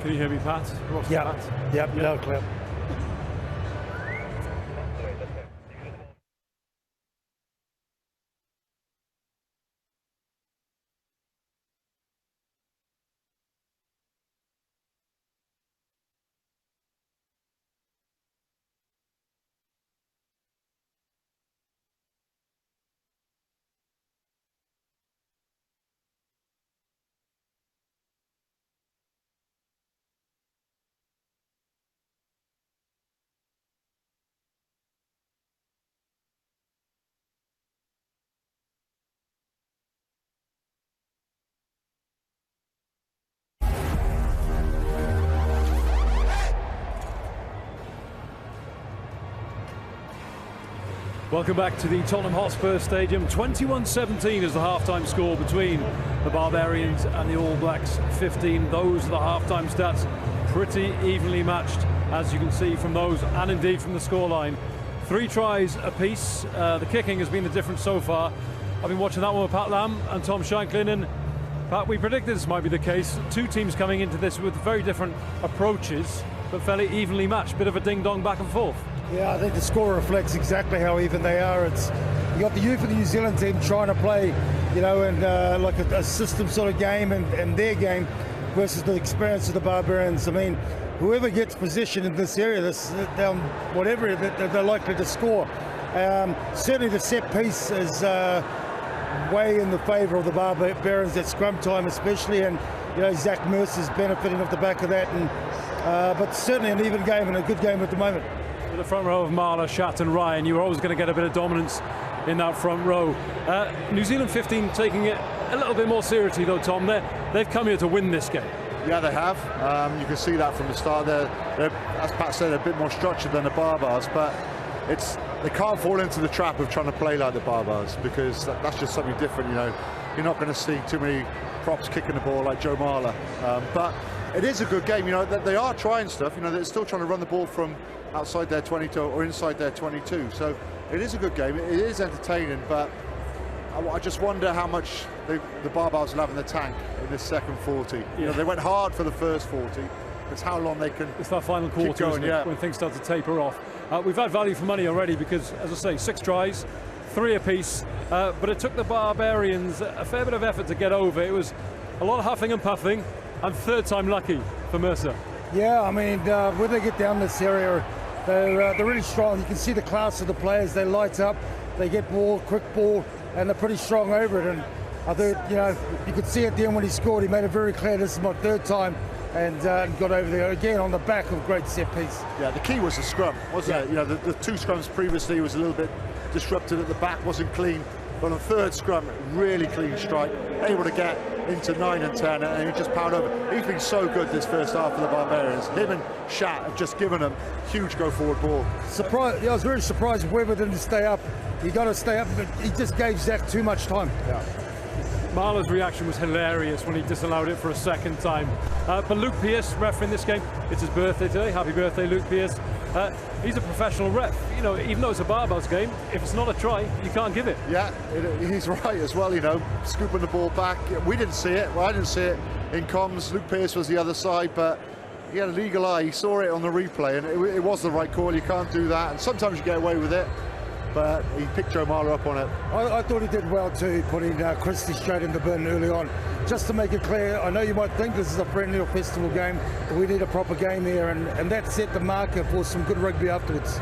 Can you hear me, Pat? Yeah. Pat? Yep, no clip. Welcome back to the Tottenham Hotspur Stadium. 21-17 is the halftime score between the Barbarians and the All Blacks. 15. Those are the halftime stats. Pretty evenly matched, as you can see from those, and indeed from the scoreline. 3 tries apiece. The kicking has been the difference so far. I've been watching that one with Pat Lam and Tom Shanklin, and Pat, we predicted this might be the case. 2 teams coming into this with very different approaches, but fairly evenly matched. Bit of a ding-dong back and forth. Yeah, I think the score reflects exactly how even they are. It's you got the youth of the New Zealand team trying to play, you know, and like a system sort of game and their game versus the experience of the Barbarians. I mean, whoever gets position in this area, whatever they're likely to score. Certainly the set piece is way in the favour of the Barbarians at scrum time, especially, and you know Zach Mercer's benefiting off the back of that. And but certainly an even game and a good game at the moment. With the front row of Marler, Shat and Ryan, you were always going to get a bit of dominance in that front row. New Zealand 15 taking it a little bit more seriously though, Tom. They've come here to win this game. Yeah, they have. You can see that from the start. They're, as Pat said, a bit more structured than the Barbars, but they can't fall into the trap of trying to play like the Barbars, because that's just something different. You know, you're not going to see too many props kicking the ball like Joe Marler. But it is a good game. You know, they are trying stuff. You know, they're still trying to run the ball from outside their 22 or inside their 22. So it is a good game. It is entertaining, but I just wonder how much the Barbars will have in the tank in this second 40. Yeah. You know, they went hard for the first 40. It's how long they can. It's that final quarter, going, isn't it, yeah, when things start to taper off. We've had value for money already because, as I say, 6 tries, 3 apiece. But it took the Barbarians a fair bit of effort to get over. It was a lot of huffing and puffing, and third time lucky for Mercer. Yeah, I mean, when they get down this area, they're really strong. You can see the class of the players. They light up, they get ball, quick ball, and they're pretty strong over it. And I thought, you know, you could see at the end when he scored, he made it very clear this is my 3rd time, and got over there again on the back of a great set piece. Yeah, the key was the scrum, wasn't it? You know, the 2 scrums previously was a little bit disrupted at the back, wasn't clean. But on the 3rd scrum, really clean strike, able to get into 9 and 10, and he just powered over. He's been so good this first half for the Barbarians. Him and Shat have just given them huge go-forward ball. I was very surprised Weber didn't stay up. He got to stay up, but he just gave Zach too much time. Yeah. Marler's reaction was hilarious when he disallowed it for a 2nd time. But Luke Pearce, refereeing this game, it's his birthday today. Happy birthday, Luke Pearce. He's a professional ref. You know, even though it's a Barbars game, if it's not a try, you can't give it. Yeah, he's right as well, you know, scooping the ball back. We didn't see it. Well, I didn't see it in comms. Luke Pearce was the other side, but he had an eagle eye. He saw it on the replay, and it was the right call. You can't do that, and sometimes you get away with it. But he picked Joe Marler up on it. I thought he did well too, putting Christie straight in the bin early on. Just to make it clear, I know you might think this is a friendly or festival game, but we need a proper game here, and that set the marker for some good rugby afterwards.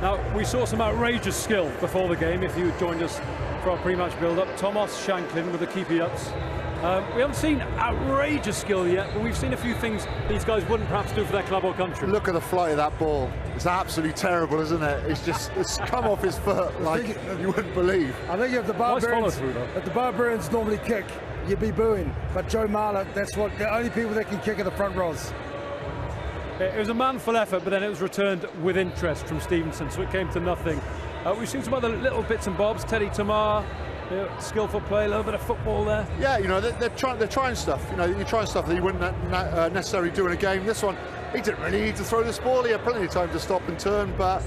Now, we saw some outrageous skill before the game, if you joined us for our pre-match build-up. Thomas Shanklin with the keepy-ups. We haven't seen outrageous skill yet, but we've seen a few things these guys wouldn't perhaps do for their club or country. Look at the flight of that ball. It's absolutely terrible, isn't it? It's come off his foot like you wouldn't believe. I think if the Barbarians normally kick, you'd be booing. But Joe Marler, that's what the only people that can kick are the front rows. It was a manful effort, but then it was returned with interest from Stevenson, so it came to nothing. We've seen some other little bits and bobs. Teddy Tamar, skillful play, a little bit of football there. Yeah, you know, they're trying stuff. You know, you're trying stuff that you wouldn't necessarily do in a game. This one, he didn't really need to throw this ball. He had plenty of time to stop and turn, but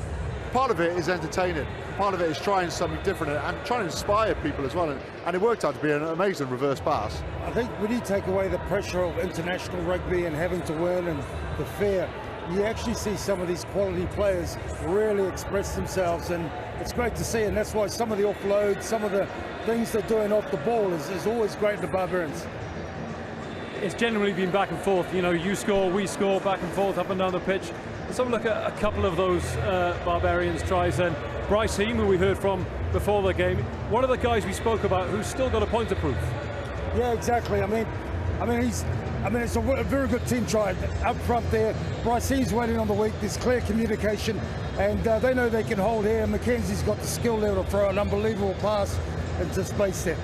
part of it is entertaining. part of it is trying something different and trying to inspire people as well. And it worked out to be an amazing reverse pass. I think when you take away the pressure of international rugby and having to win and the fear, you actually see some of these quality players really express themselves, and it's great to see. And that's why some of the offloads, some of the things they're doing off the ball is always great in the Barbarians. It's generally been back and forth, you know, you score, we score, back and forth, up and down the pitch. Let's have a look at a couple of those Barbarians tries then. Bryce Heem, who we heard from before the game, one of the guys we spoke about who's still got a point to prove. Yeah, exactly. I mean, it's a very good team try up front there. Bryce Heem's waiting on the week. There's clear communication, and they know they can hold here. Mackenzie's got the skill there to throw an unbelievable pass into space there.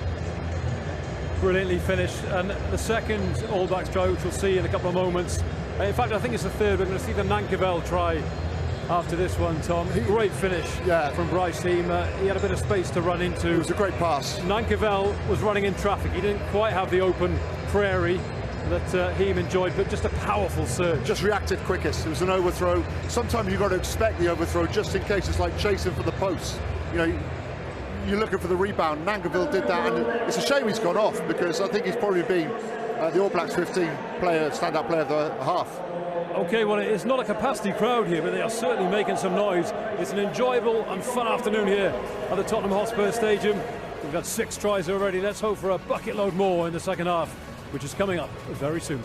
Brilliantly finished, and the second All Blacks try, which we'll see in a couple of moments. In fact, I think it's the third. We're going to see the Nankerville try after this one, Tom. Great finish from Bryce Heem. He had a bit of space to run into. It was a great pass. Nankerville was running in traffic. He didn't quite have the open prairie that Heem enjoyed, but just a powerful surge. Just reacted quickest. It was an overthrow. Sometimes you've got to expect the overthrow just in case. It's like chasing for the post. You know, you're looking for the rebound. Nankerville did that, and it's a shame he's gone off, because I think he's probably been the All Blacks 15 player, standout player of the half. Okay, well, it's not a capacity crowd here, but they are certainly making some noise. It's an enjoyable and fun afternoon here at the Tottenham Hotspur Stadium. We've got 6 tries already. Let's hope for a bucket load more in the second half, which is coming up very soon.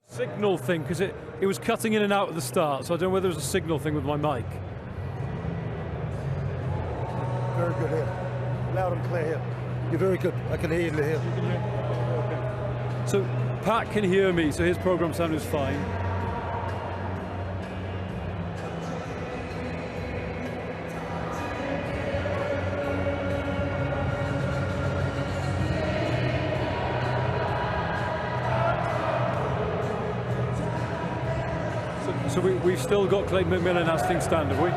Signal thing, because it was cutting in and out at the start, so I don't know whether it was a signal thing with my mic. Very good here. Loud and clear here. You're very good. I can hear you here. Okay. So Pat can hear me, so his program sound is fine. So we've still got Craig McMillan as things stand, have we?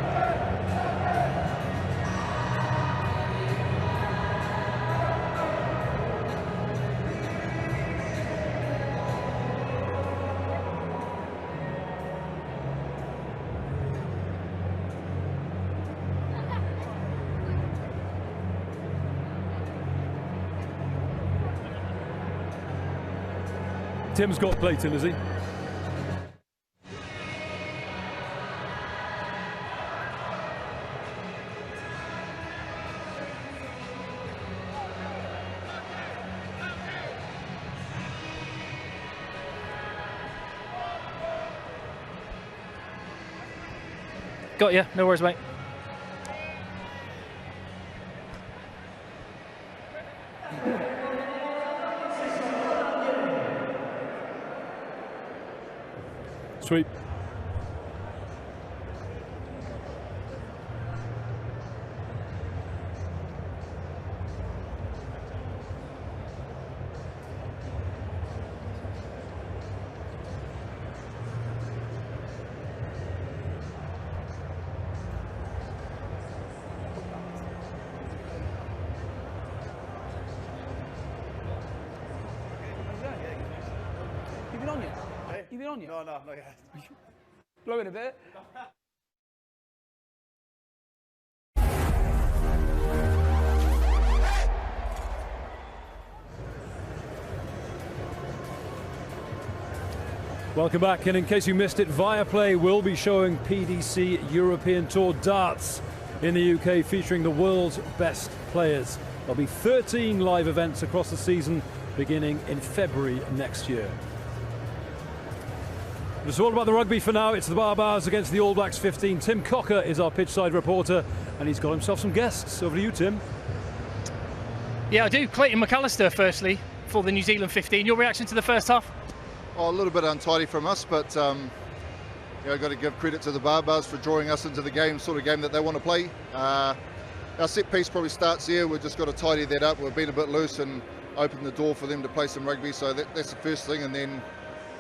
Tim's got Clayton, has he? Got you, no worries, mate. Sweet. You been on yet? Hey? You been on yet? No, not yet. Blowing a bit. Welcome back, and in case you missed it, Viaplay will be showing PDC European Tour darts in the UK, featuring the world's best players. There'll be 13 live events across the season, beginning in February next year. It's all about the rugby for now. It's the Barbarians against the All Blacks 15. Tim Cocker is our pitchside reporter, and he's got himself some guests. Over to you, Tim. Yeah, I do. Clayton McAllister, firstly, for the New Zealand 15. Your reaction to the first half? Oh, a little bit untidy from us, but you know, got to give credit to the Barbars for drawing us into the game, sort of game that they want to play. Our set piece probably starts here. We've just got to tidy that up. We've been a bit loose and open the door for them to play some rugby. So that's the first thing, and then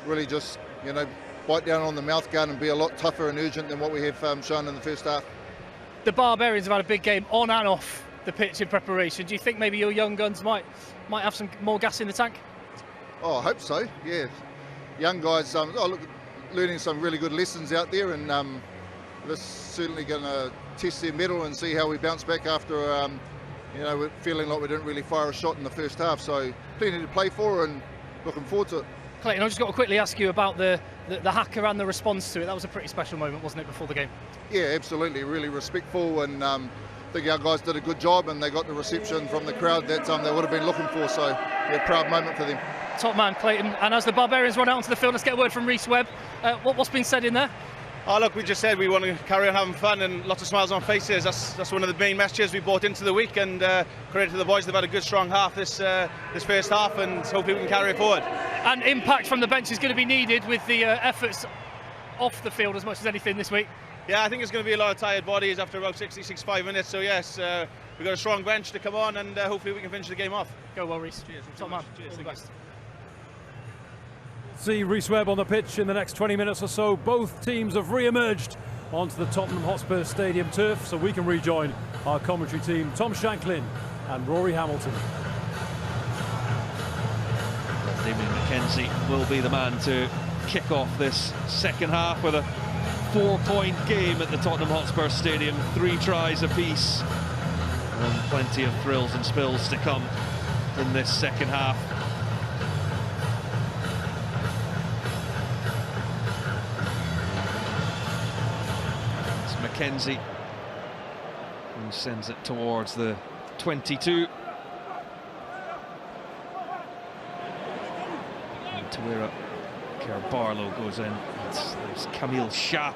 really just, you know, bite down on the mouth guard and be a lot tougher and urgent than what we have shown in the first half. The Barbarians have had a big game on and off the pitch in preparation. Do you think maybe your young guns might have some more gas in the tank? Oh, I hope so. Yeah. Young guys, learning some really good lessons out there, and we're certainly going to test their mettle and see how we bounce back after, you know, we're feeling like we didn't really fire a shot in the first half. So plenty to play for, and looking forward to it. Clayton, I've just got to quickly ask you about the haka and the response to it. That was a pretty special moment, wasn't it, before the game? Yeah, absolutely. Really respectful, and I think our guys did a good job, and they got the reception from the crowd that they would have been looking for. So, yeah, proud moment for them. Top man, Clayton. And as the Barbarians run out onto the field, let's get a word from Rhys Webb. What's been said in there? Oh, look, we just said we want to carry on having fun and lots of smiles on faces. That's one of the main messages we brought into the week, and credit to the boys. They've had a good, strong half this first half, and hopefully we can carry it forward. And impact from the bench is going to be needed with the efforts off the field as much as anything this week. Yeah, I think it's going to be a lot of tired bodies after about 65 minutes. So yes, we've got a strong bench to come on, and hopefully we can finish the game off. Go well, Rhys. Cheers. Top man. Cheers. All the best. See Rhys Webb on the pitch in the next 20 minutes or so. Both teams have re-emerged onto the Tottenham Hotspur Stadium turf, so we can rejoin our commentary team, Tom Shanklin and Rory Hamilton. Damien McKenzie will be the man to kick off this second half with a 4-point game at the Tottenham Hotspur Stadium, 3 tries apiece, and plenty of thrills and spills to come in this second half. McKenzie, who sends it towards the 22. And Tawera Kerr-Barlow goes in. There's Camille Shah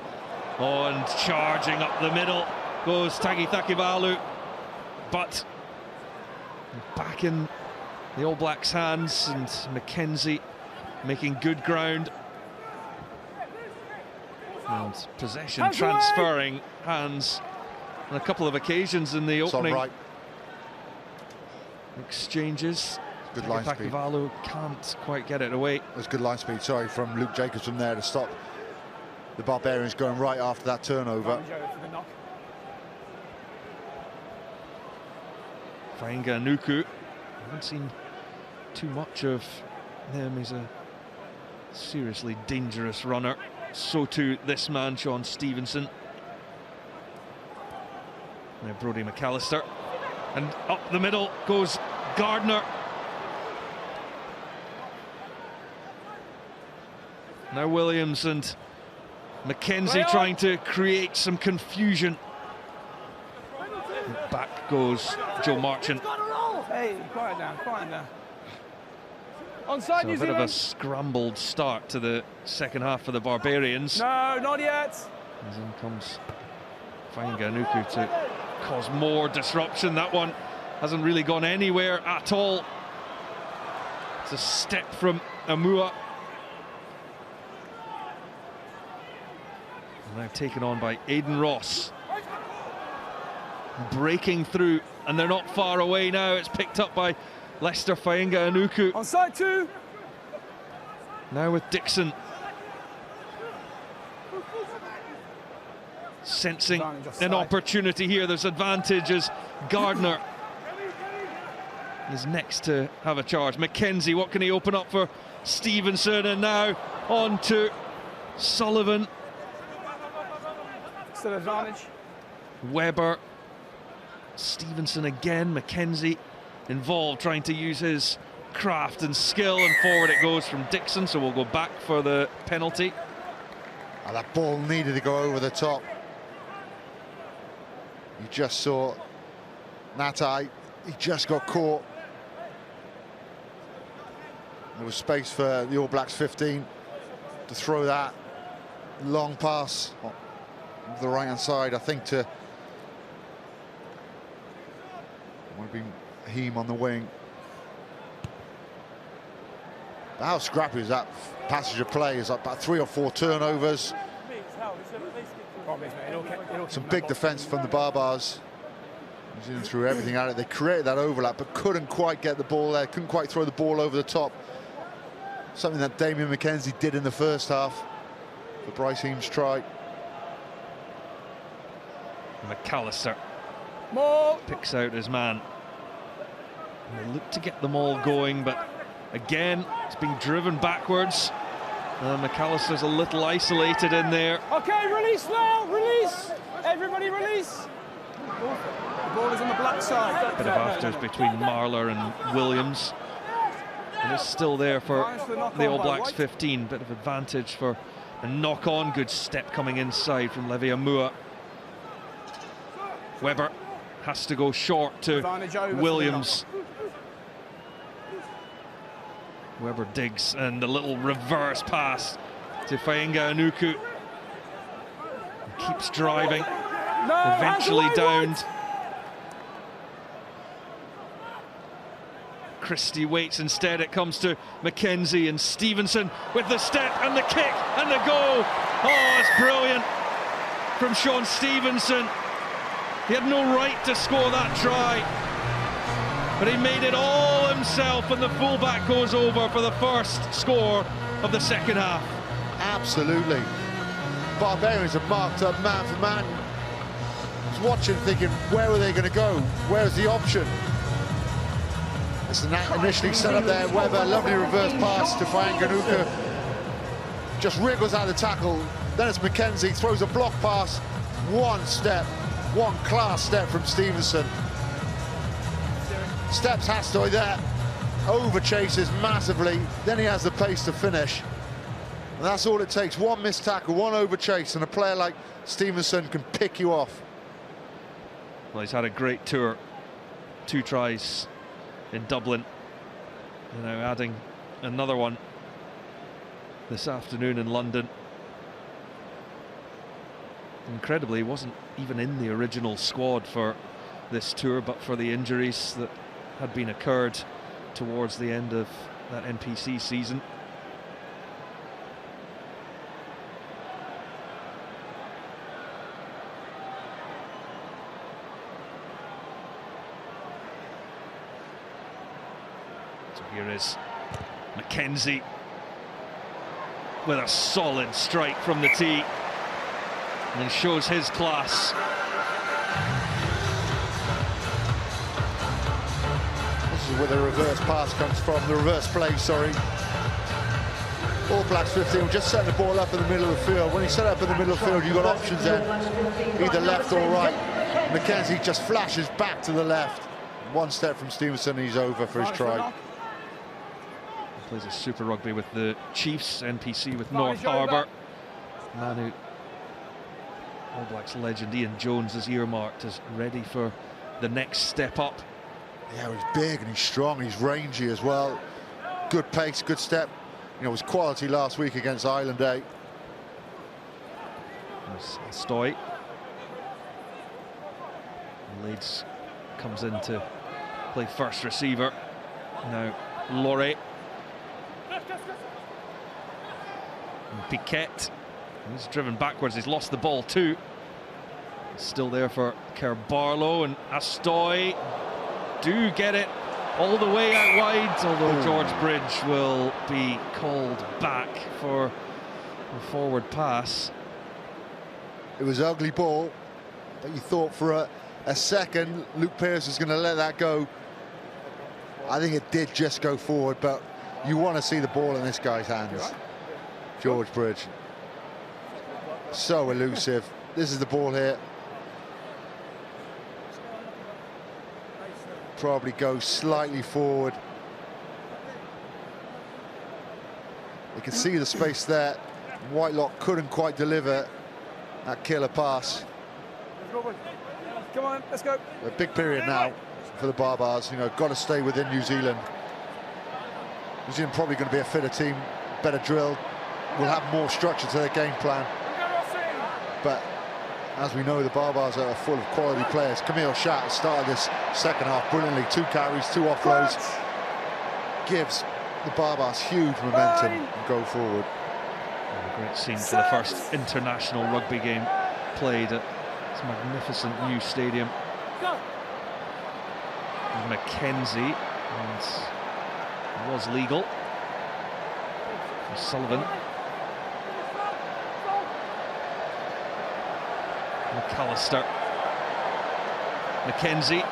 on, charging up the middle goes Tagi Thakivalu, but back in the All Blacks' hands, and McKenzie making good ground. And possession transferring hands on a couple of occasions in the opening exchanges. Good line speed. Thakivalu can't quite get it away. There's good line speed, sorry, from Luke Jacobson there to stop the Barbarians going right after that turnover. Fainga Nuku, haven't seen too much of him. He's a seriously dangerous runner. So too this man, Sean Stevenson. Now Brodie McAllister, and up the middle goes Gardner. Now Williams and McKenzie trying to create some confusion. And back goes Joe Marchant. Hey, quiet down, quiet down. Onside, So New a bit of Zealand. a scrambled start to the second half for the Barbarians. No, not yet. As in comes Fainganuku to cause more disruption. That one hasn't really gone anywhere at all. It's a step from Amua. Now taken on by Aidan Ross. Breaking through, and they're not far away now. It's picked up by Lester Fainganuku. Onside 2. Now with Dixon. Sensing an opportunity here. There's advantage as Gardner is next to have a charge. McKenzie, what can he open up for Stevenson? And now on to Sullivan. Still advantage. Webber. Stevenson again. McKenzie involved, trying to use his craft and skill, and forward it goes from Dixon, so we'll go back for the penalty. And that ball needed to go over the top. You just saw Natai, he just got caught. There was space for the All Blacks 15 to throw that long pass on the right hand side, I think, to would have been Heem on the wing. But how scrappy is that passage of play? Is like about 3 or 4 turnovers. Some big defence from the Barbars. New Zealand threw everything at it. They created that overlap, but couldn't quite get the ball there. Couldn't quite throw the ball over the top. Something that Damien McKenzie did in the first half for Bryce Heem's try. McAllister picks out his man. And they look to get them all going, but again, it's being driven backwards. McAllister's a little isolated in there. Okay, release now, release. Everybody release. The ball is on the black side. Bit of afters between Marler and Williams. And it's still there for the All Blacks 15. Bit of advantage for a knock-on. Good step coming inside from Levi Amua. Webber has to go short to Williams. Webber digs, and a little reverse pass to Fainga Anuku. Keeps driving, eventually downed. Christie waits instead. It comes to McKenzie and Stevenson with the step and the kick and the goal. Oh, it's brilliant from Sean Stevenson. He had no right to score that try, but he made it all himself, and the fullback goes over for the first score of the second half. Absolutely. Barbarians have marked up man for man. I was watching thinking, where were they going to go? Where's the option? It's initially set up there. Webber, lovely reverse pass to Fainganuka. Just wriggles out of the tackle. Then it's McKenzie, throws a block pass. One step, one class step from Stevenson. Steps Hastoy there, over chases massively, then he has the pace to finish. And that's all it takes, one missed tackle, one over chase, and a player like Stevenson can pick you off. Well, he's had a great tour, 2 tries in Dublin, and now adding another one this afternoon in London. Incredibly, he wasn't even in the original squad for this tour, but for the injuries that had been occurred towards the end of that NPC season. So here is McKenzie with a solid strike from the tee, and shows his class. This is where the reverse pass comes from, the reverse play, sorry. All Blacks 15 just set the ball up in the middle of the field. When you set it up in the middle of the field, you've got options then, either left or right. McKenzie just flashes back to the left. One step from Stevenson, he's over for his try. He plays a Super Rugby with the Chiefs, NPC with North Harbour. Man who All Blacks legend Ian Jones is earmarked as ready for the next step up. Yeah, he's big and he's strong and he's rangy as well. Good pace, good step. You know, it was quality last week against Island A. Stoy. Leeds comes in to play first receiver. Now Laurie. And Piquet. He's driven backwards, he's lost the ball too. It's still there for Kerr-Barlow, and Astoy do get it all the way out wide, although George Bridge will be called back for a forward pass. It was an ugly ball, but you thought for a second Luke Pearce was going to let that go. I think it did just go forward, but you want to see the ball in this guy's hands. George Bridge. So elusive. This is the ball here. Probably goes slightly forward. They could see the space there. Whitelock couldn't quite deliver that killer pass. Come on, let's go. A big period now for the Barbars. You know, got to stay within New Zealand. New Zealand probably going to be a fitter team, better drilled, will have more structure to their game plan. But as we know, the Barbars are full of quality players. Camille Schatt started this second half brilliantly. 2 carries, 2 offloads. Gives the Barbars huge momentum and go forward. A great scene for the first international rugby game played at this magnificent new stadium. Mackenzie, and it was legal. Sullivan. McAllister. Mackenzie.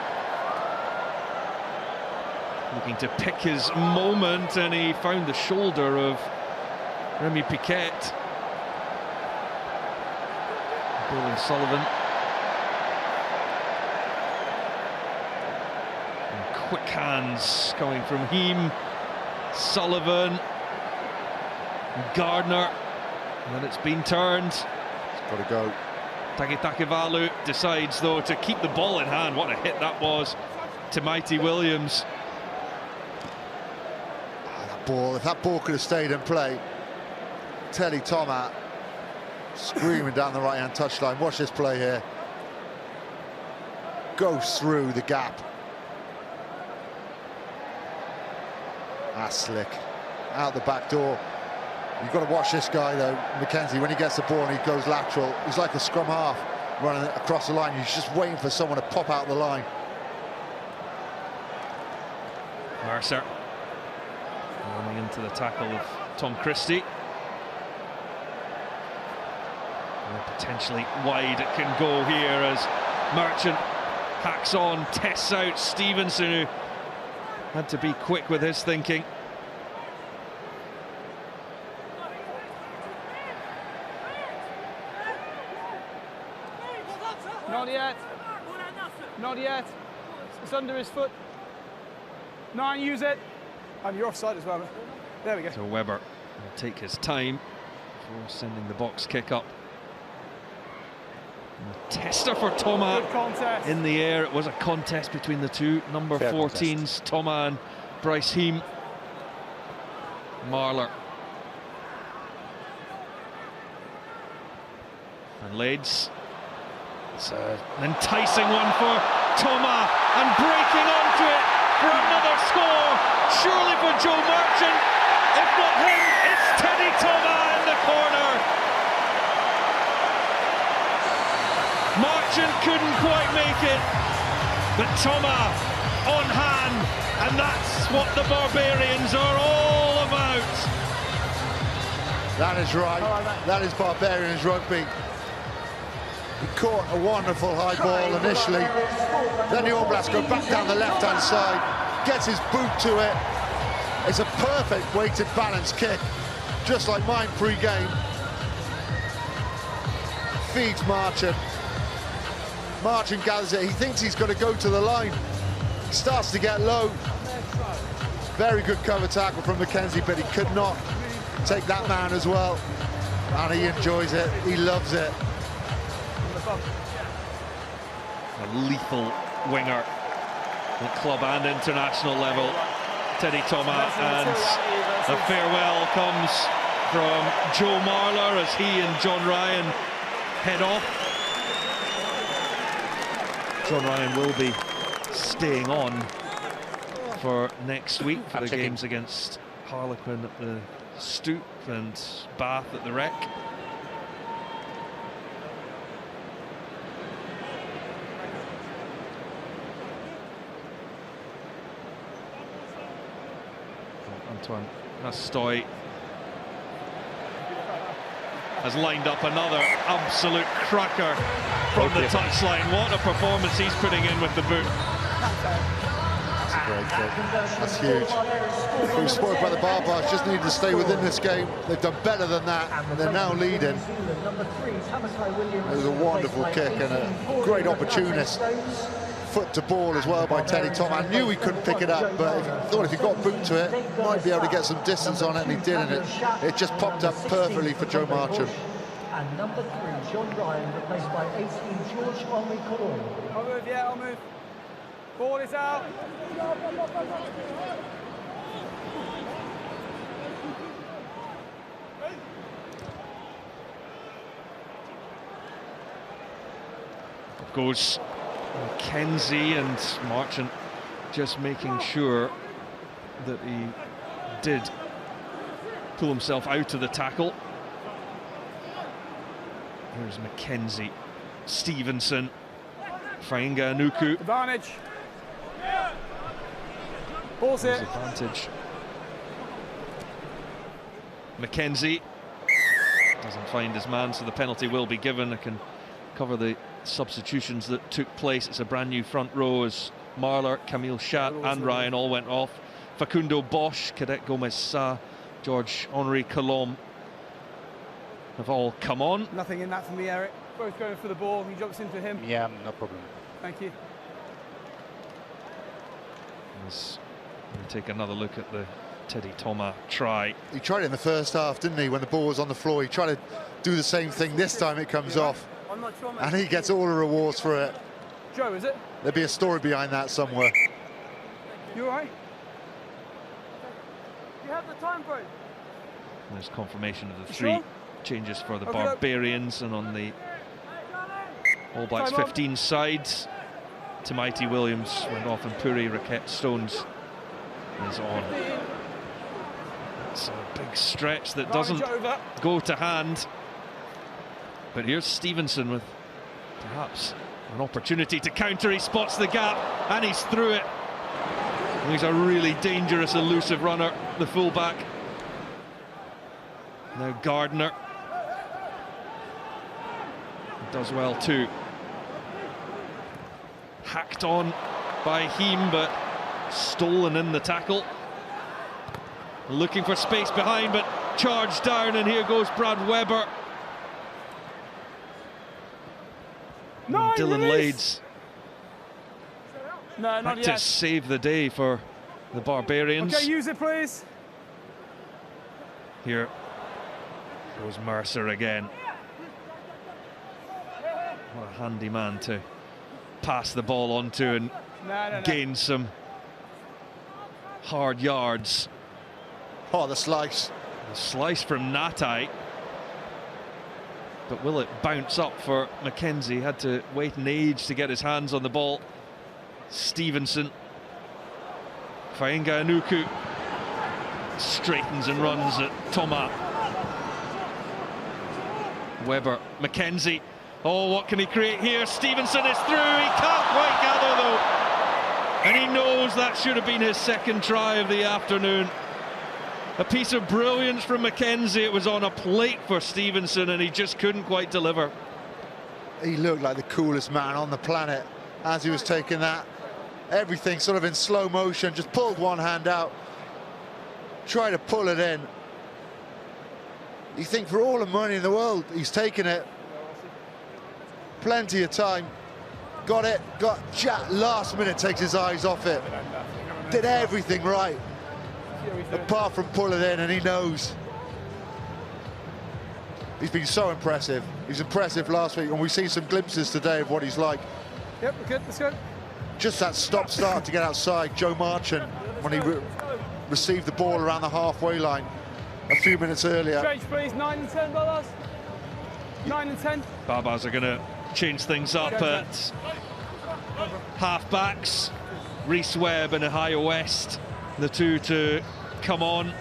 Looking to pick his moment, and he found the shoulder of Remy Piquet. Bowling Sullivan. And quick hands coming from him. Sullivan. Gardner. And then it's been turned. It's got to go. Takitakivalu decides, though, to keep the ball in hand. What a hit that was to Mighty Williams. That ball, if that ball could have stayed in play, Teddy Thomas screaming down the right-hand touchline. Watch this play here. Goes through the gap. That's slick. Out the back door. You've got to watch this guy, though, Mackenzie, when he gets the ball and he goes lateral. He's like a scrum half running across the line. He's just waiting for someone to pop out the line. Mercer running into the tackle of Tom Christie. And potentially wide it can go here as Merchant hacks on, tests out Stevenson, who had to be quick with his thinking. Not yet. Not yet. It's under his foot. 9, use it. And you're offside as well. There we go. So Webber will take his time before sending the box kick up. And the tester for Thomas in the air. It was a contest between the two number 14s, Thomas and Bryce Heem. Marler. And Lades. It's an enticing one for Thomas, and breaking onto it for another score, surely for Joe Merchant. If not him, it's Teddy Thomas in the corner. Merchant couldn't quite make it, but Thomas on hand, and that's what the Barbarians are all about. That is right. That is Barbarians rugby. He caught a wonderful high ball initially. Then the All Blacks go back down the left-hand side, gets his boot to it. It's a perfect weighted balance kick, just like mine pre-game. Feeds Marchant. Marchant gathers it. He thinks he's going to go to the line. He starts to get low. Very good cover tackle from Mackenzie, but he could not take that man as well. And he enjoys it. He loves it. A lethal winger at club and international level, Teddy Thomas, and a farewell comes from Joe Marler as he and John Ryan head off. John Ryan will be staying on for next week for the games against Harlequin at the Stoop and Bath at the Rec. Antoine Nastoy has lined up another absolute cracker from the touchline. What a performance he's putting in with the boot. That's a great kick. That's huge. He was spoiled by the Barbars, just needed to stay within this game. They've done better than that. They're now leading. It was a wonderful kick and a great opportunist foot to ball as well by Teddy Tom. I knew he couldn't pick it up, but thought if he got boot to it, might be able to get some distance on it, and he did, and it just popped up perfectly for Joe Marchant. And number 3, John Ryan, replaced by 18, George-Henri Collomb. I'll move, yeah, I'll move. Ball is out. Of course, Mackenzie, and Marchant just making sure that he did pull himself out of the tackle. Here's Mackenzie, Stevenson, Fainga'a-Anuku. Advantage. Ball's here. Advantage. Mackenzie doesn't find his man, so the penalty will be given. I can cover the substitutions that took place. It's a brand new front row as Marler, Camille Chat and Ryan all went off. Facundo Bosch, Cadet Gomez-Sa, George-Henri Collomb have all come on. Nothing in that for me, Eric. Both going for the ball. He jumps into him. Yeah, no problem. Thank you. Let's take another look at the Teddy Thomas try. He tried it in the first half, didn't he, when the ball was on the floor? He tried to do the same thing. This time it comes off, and he gets all the rewards for it. Joe, is it? There'll be a story behind that somewhere. You all right? You have the time, bro. There's confirmation of the three changes for the Barbarians, and on the All Blacks 15 sides, Tamaiti Williams went off and Puri Raquette Stones is on. It's a big stretch that doesn't go to hand. But here's Stevenson with perhaps an opportunity to counter. He spots the gap and he's through it. He's a really dangerous, elusive runner, the fullback. Now Gardner does well too. Hacked on by Heem, but stolen in the tackle. Looking for space behind, but charged down, and here goes Brad Weber. No, Dylan Lades. No, not yet. yet. To save the day for the Barbarians. Okay, use it, please. Here goes Mercer again. What a handy man to pass the ball onto and gain some hard yards. Oh, the slice. The slice from Natai. But will it bounce up for Mackenzie? Had to wait an age to get his hands on the ball. Stevenson. Fainga'a-Anuku straightens and runs at Thomas. Weber, Mackenzie. Oh, what can he create here? Stevenson is through. He can't quite gather though. And he knows that should have been his second try of the afternoon. A piece of brilliance from Mackenzie. It was on a plate for Stevenson and he just couldn't quite deliver. He looked like the coolest man on the planet as he was taking that. Everything sort of in slow motion, just pulled one hand out, tried to pull it in. You think for all the money in the world, he's taken it. Plenty of time. Got it, last minute takes his eyes off it. Did everything right, apart from pull it in, and he knows. He's been so impressive. He's impressive last week, and we've seen some glimpses today of what he's like. Yep, we're good, let's go. Just that stop-start to get outside. Joe Marchant, when he received the ball around the halfway line a few minutes earlier. Change, please. 9 and 10, Babas. 9 and 10. Barbars are going to change things up at half-backs. Rhys Webb and Ohio West, the two to come on.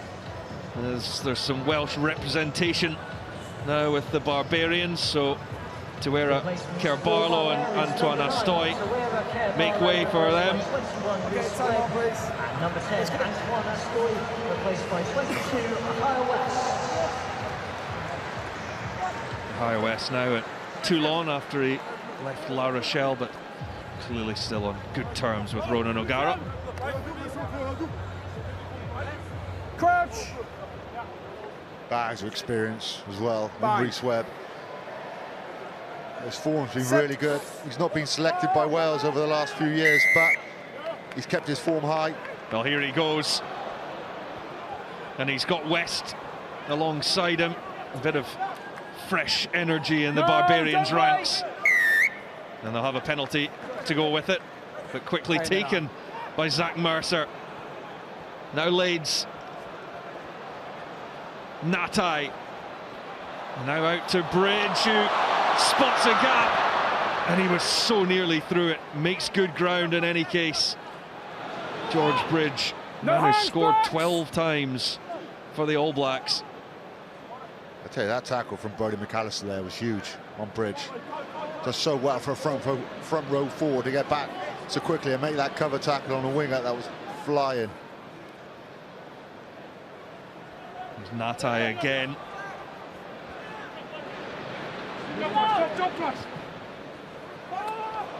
There's some Welsh representation now with the Barbarians, so Tawera Kerbarlo and Antoine Astoy make way for them. And number 10, Antoine Astoy, replaced by 22, Ohio West. Ohio West now at Toulon after he left La Rochelle, but clearly still on good terms with Ronan O'Gara. Crouch! Bags of experience as well, Bang. Rhys Webb. His form's been really good. He's not been selected by Wales over the last few years, but he's kept his form high. Well, here he goes. And he's got West alongside him. A bit of fresh energy in the Barbarians' ranks. And they'll have a penalty to go with it, but quickly taken by Zach Mercer. Now Lades. Natai. Now out to Bridge, who spots a gap. And he was so nearly through it. Makes good ground in any case. George Bridge, man who's scored 12 times for the All Blacks. I tell you, that tackle from Brodie McAllister there was huge on Bridge. Does so well for a front row forward to get back so quickly and make that cover tackle on a winger that was flying. There's Natai again.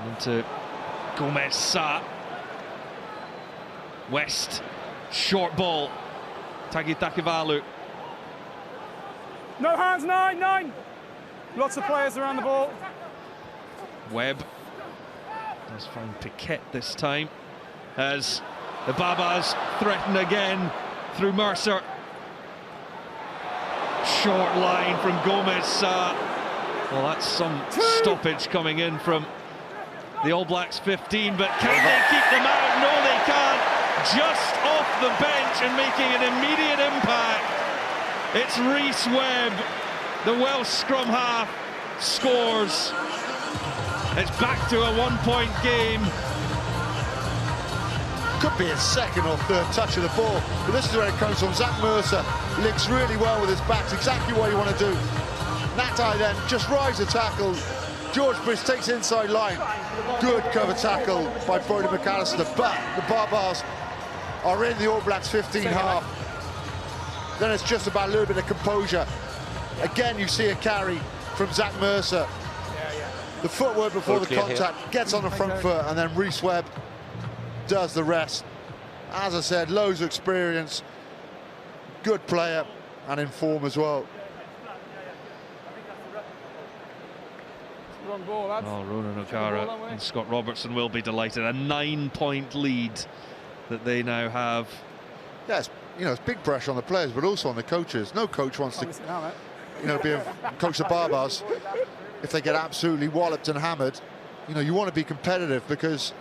Into Gomez Sa. West, short ball. Tagi Takivalu. No hands, 9. Lots of players around the ball. Webb does find Piquet this time as the Babas threaten again through Mercer. Short line from Gomez Sa. Well, that's some stoppage coming in from the All Blacks 15, but can they keep them out? No, they can't. Just off the bench and making an immediate impact. It's Rhys Webb, the Welsh scrum half, scores. It's back to a 1-point game. Could be his second or third touch of the ball, but this is where it comes from. Zach Mercer links really well with his backs, exactly what you want to do. Natai then just rides the tackle. George Bridge takes inside line. Good cover tackle by Brodie McAllister, but the Barbars are in the All Blacks 15 half. Then it's just about a little bit of composure. Again, you see a carry from Zach Mercer. The footwork before the contact, gets on the front foot, and then Rhys Webb does the rest. As I said, loads of experience, good player, and in form as well. Wrong ball, lads. Oh, Ronan O'Gara and Scott Robertson will be delighted. A 9-point lead that they now have. Yes, you know, it's big pressure on the players, but also on the coaches. No coach wants to, you know, be a coach the Barbars. If they get absolutely walloped and hammered, you know, you want to be competitive because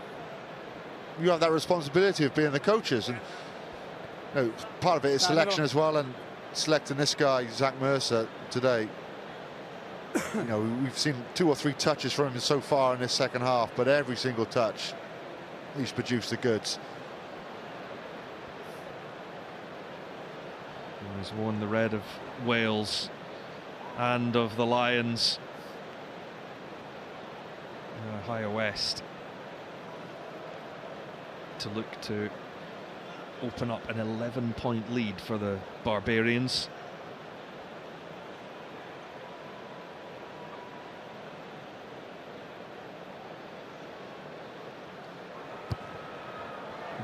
you have that responsibility of being the coaches. And you know, part of it is selection as well, and selecting this guy, Zach Mercer, today. You know, we've seen 2 or 3 touches from him so far in this second half, but every single touch, he's produced the goods. He's worn the red of Wales and of the Lions. Higher West to look to open up an 11-point lead for the Barbarians.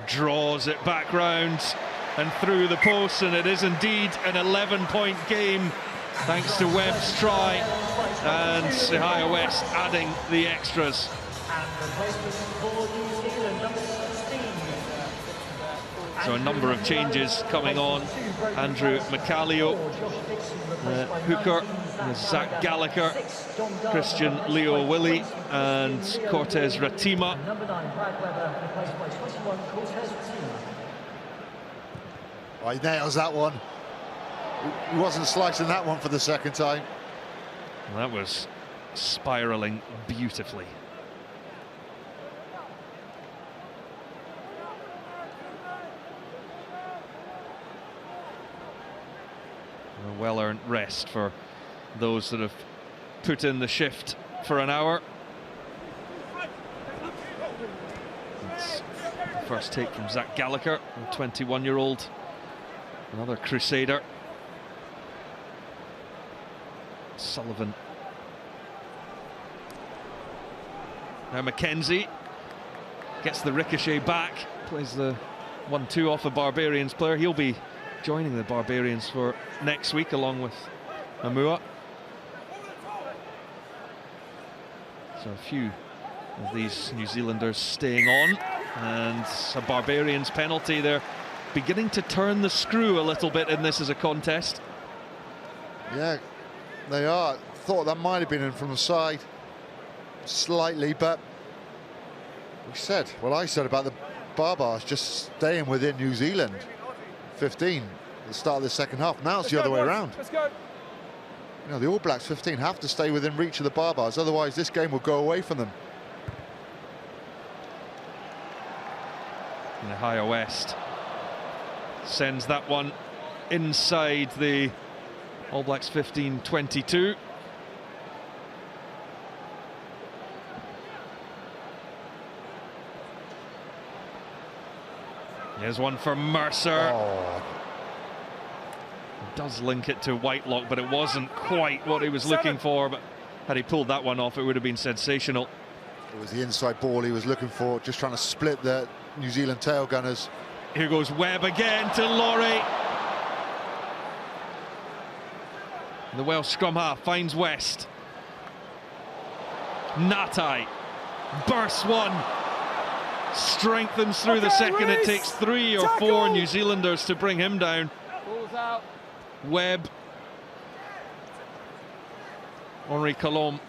Draws it back round and through the post, and it is indeed an 11-point game thanks to Webb's try and Higher West adding the extras. So a number of changes coming on. Andrew McCallio, hooker, Zach Gallagher, Christian Leo Willie and Cortez Ratima. Oh, he nails that one. He wasn't slicing that one for the second time. That was spiralling beautifully. A well-earned rest for those that have put in the shift for an hour. It's the first take from Zach Gallagher, a 21-year-old, another Crusader. Sullivan. Now Mackenzie gets the ricochet back, plays the 1-2 off a Barbarians player. He'll be joining the Barbarians for next week along with Amua. So a few of these New Zealanders staying on, and a Barbarians penalty. They're beginning to turn the screw a little bit in this as a contest. Yeah, they are. Thought that might have been in from the side slightly, but we said what I said about the Barbars just staying within New Zealand 15 at the start of the second half. Now it's the other way around. Let's go. You know, the All Blacks 15 have to stay within reach of the Barbars, otherwise this game will go away from them. And the higher West sends that one inside the All Blacks 15-22. Here's one for Mercer. Oh. Does link it to Whitelock, but it wasn't quite what he was looking for. But had he pulled that one off, it would have been sensational. It was the inside ball he was looking for, just trying to split the New Zealand tail gunners. Here goes Webb again to Laurie. The Welsh scrum half finds West. Natai bursts one. Strengthens through the second. It takes 3 or 4 New Zealanders to bring him down. Ball's out. Webb. Henri Colombe.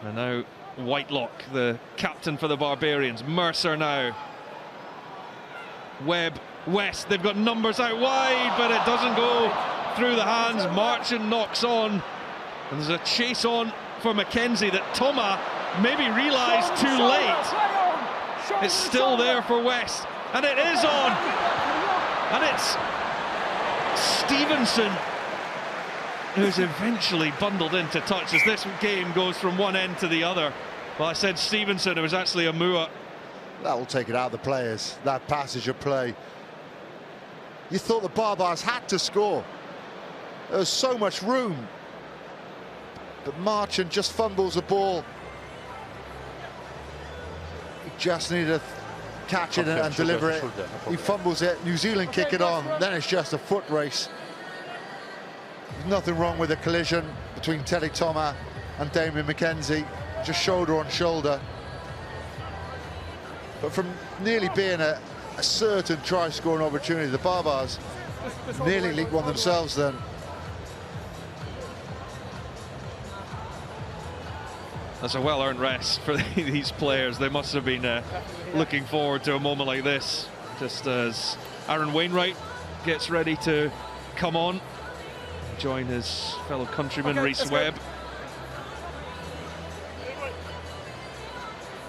And now Whitelock, the captain for the Barbarians. Mercer now. Webb, West, they've got numbers out wide, but it doesn't go through the hands. Marchant knocks on. And there's a chase on for McKenzie that Toma maybe realised too late. It's still there for West, and it is on. And it's Stevenson who's eventually bundled into touch as this game goes from one end to the other. Well, I said Stevenson, it was actually Amua. That will take it out of the players, that passage of play. You thought the Barbars had to score. There was so much room. But Marchant just fumbles the ball. He just needed to catch it and deliver it. He fumbles it. New Zealand kick it on. Then it's just a foot race. There's nothing wrong with the collision between Teddy Toma and Damien McKenzie. Just shoulder on shoulder. But from nearly being a certain try-scoring opportunity, the Barbars nearly leaked one themselves then. That's a well-earned rest for these players. They must have been looking forward to a moment like this, just as Aaron Wainwright gets ready to come on, join his fellow countryman Rhys Webb.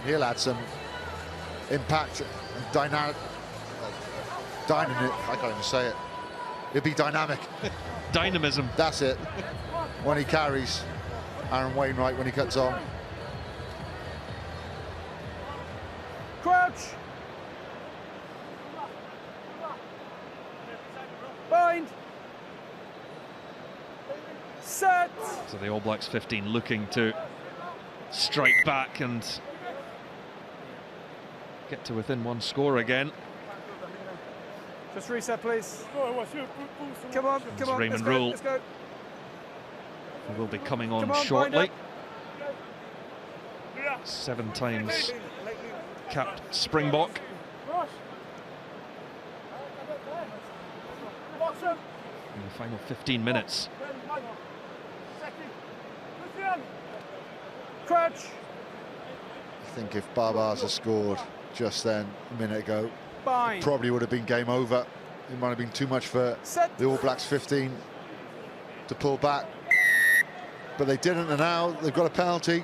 He'll add some impact and dynamic. I can't even say it. It'll be dynamic. Dynamism. That's it. When he carries Aaron Wainwright, when he cuts on. Crouch. Bind. Set. So the All Blacks 15 looking to strike back and get to within one score again. Just reset, please. Come on, come on. Raymond let's Rule. Let's go. He will be coming on, Come on, shortly. 7 times capped Springbok. In the final 15 minutes. Crouch. I think if Barbars had scored just then, a minute ago, Bind. it probably would have been game over. It might have been too much for the All Blacks 15 to pull back. But they didn't, and now they've got a penalty.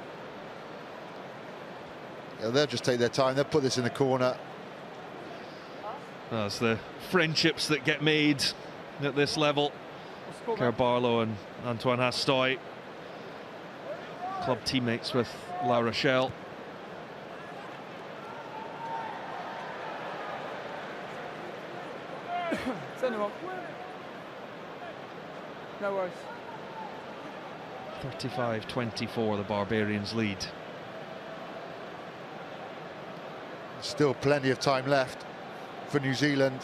Yeah, they'll just take their time. They'll put this in the corner. That's the friendships that get made at this level. Kerr Barlow and Antoine Hastoy, club teammates with La Rochelle. Send him up. No worries. 35-24, the Barbarians lead. Still plenty of time left for New Zealand.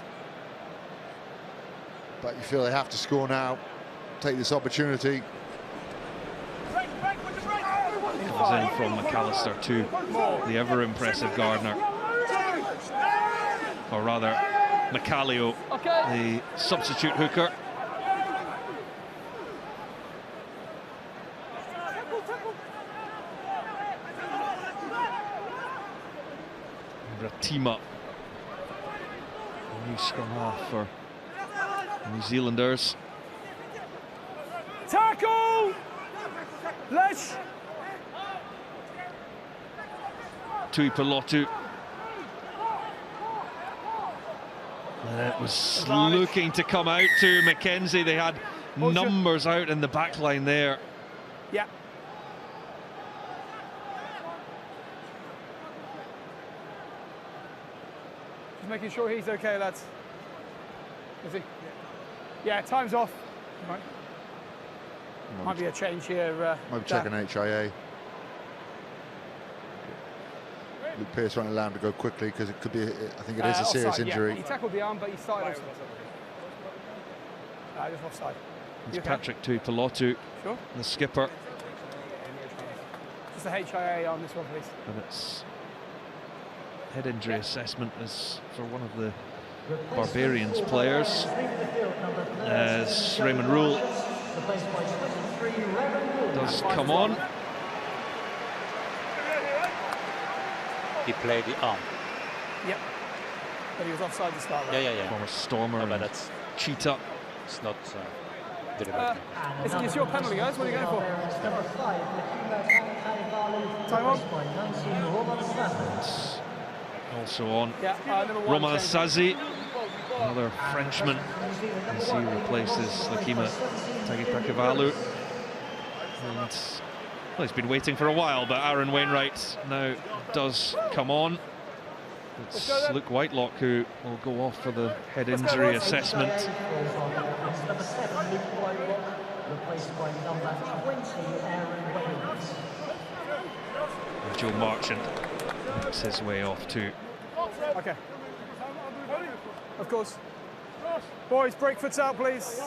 But you feel they have to score now, take this opportunity. Comes in from McAllister to the ever-impressive Gardner. Or rather, Macalio, the substitute hooker. Ratima, a new scrum half for New Zealanders. Tackle! Lesh! Tui Pelotu. And it was looking to come out to Mackenzie. They had numbers out in the back line there. Yeah. Just making sure he's okay, lads. Is he? Yeah, time's off. Right. Might be a change here. Might be checking HIA. Luke Pearce trying to allow him to go quickly because it could be, I think it is a serious injury. Yeah. He tackled the arm, but he started offside. Just offside. It's Patrick Tui Pelotu, the skipper. Just a HIA on this one, please. And it's head injury assessment is for one of the Barbarians players, as Raymond Rule does come on. He played the arm. Yep. But he was offside to start. Right? Yeah. Former Stormer, but that's Cheetah. It's not deliberate. It's your penalty, guys. What are you going for? Time on. Also on. Yeah, Romain Sazi, another Frenchman, as he replaces Lakima Tagipakavalu. And well, he's been waiting for a while, but Aaron Wainwright now does come on. It's Luke Whitelock who will go off for the head injury assessment. Number 7, Luke Whitelock, replaced by number 20, Aaron Wainwright. And Joe Marchant makes his way off too. Okay. Of course. Boys, break foots out, please.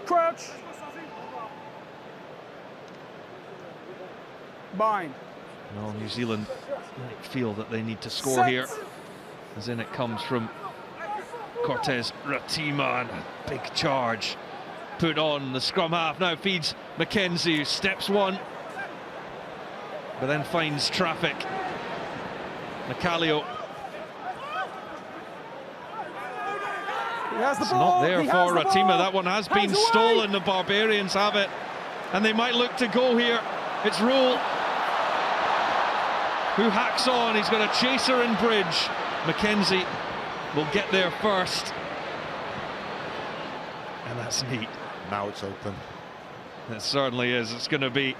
Crouch. Bind. Well, New Zealand might feel that they need to score here, as in it comes from Cortez Ratima, and a big charge put on. The scrum half now feeds Mackenzie, who steps one, but then finds traffic. Macalio. It's not there for Ratima. That one has been stolen. The Barbarians have it, and they might look to go here. It's Rule who hacks on. He's got a chaser in bridge. Mackenzie will get there first, and that's neat. Now it's open. It certainly is. It's going to be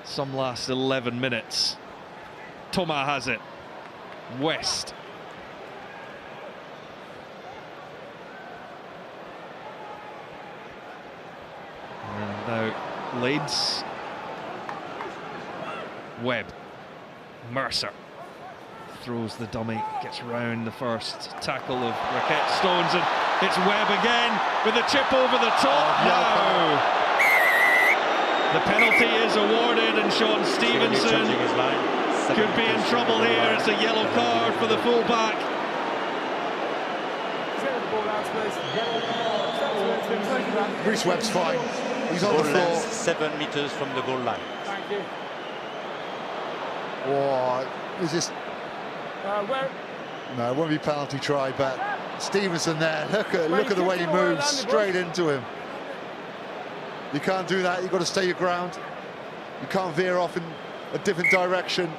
some last 11 minutes. Toma has it. West. And now Leeds. Webb. Mercer throws the dummy, gets round the first tackle of Raquette Stones, and it's Webb again with a chip over the top. No! The penalty is awarded, and Sean Stevenson could be in trouble here. It's a yellow card for the fullback. Rhys Webb's fine. He's on the floor. 7 meters from the goal line. Thank you. Oh, is this? Where? No, it won't be penalty try, but Stevenson there. Look at the way he moves straight into him. You can't do that. You've got to stay your ground. You can't veer off in a different direction.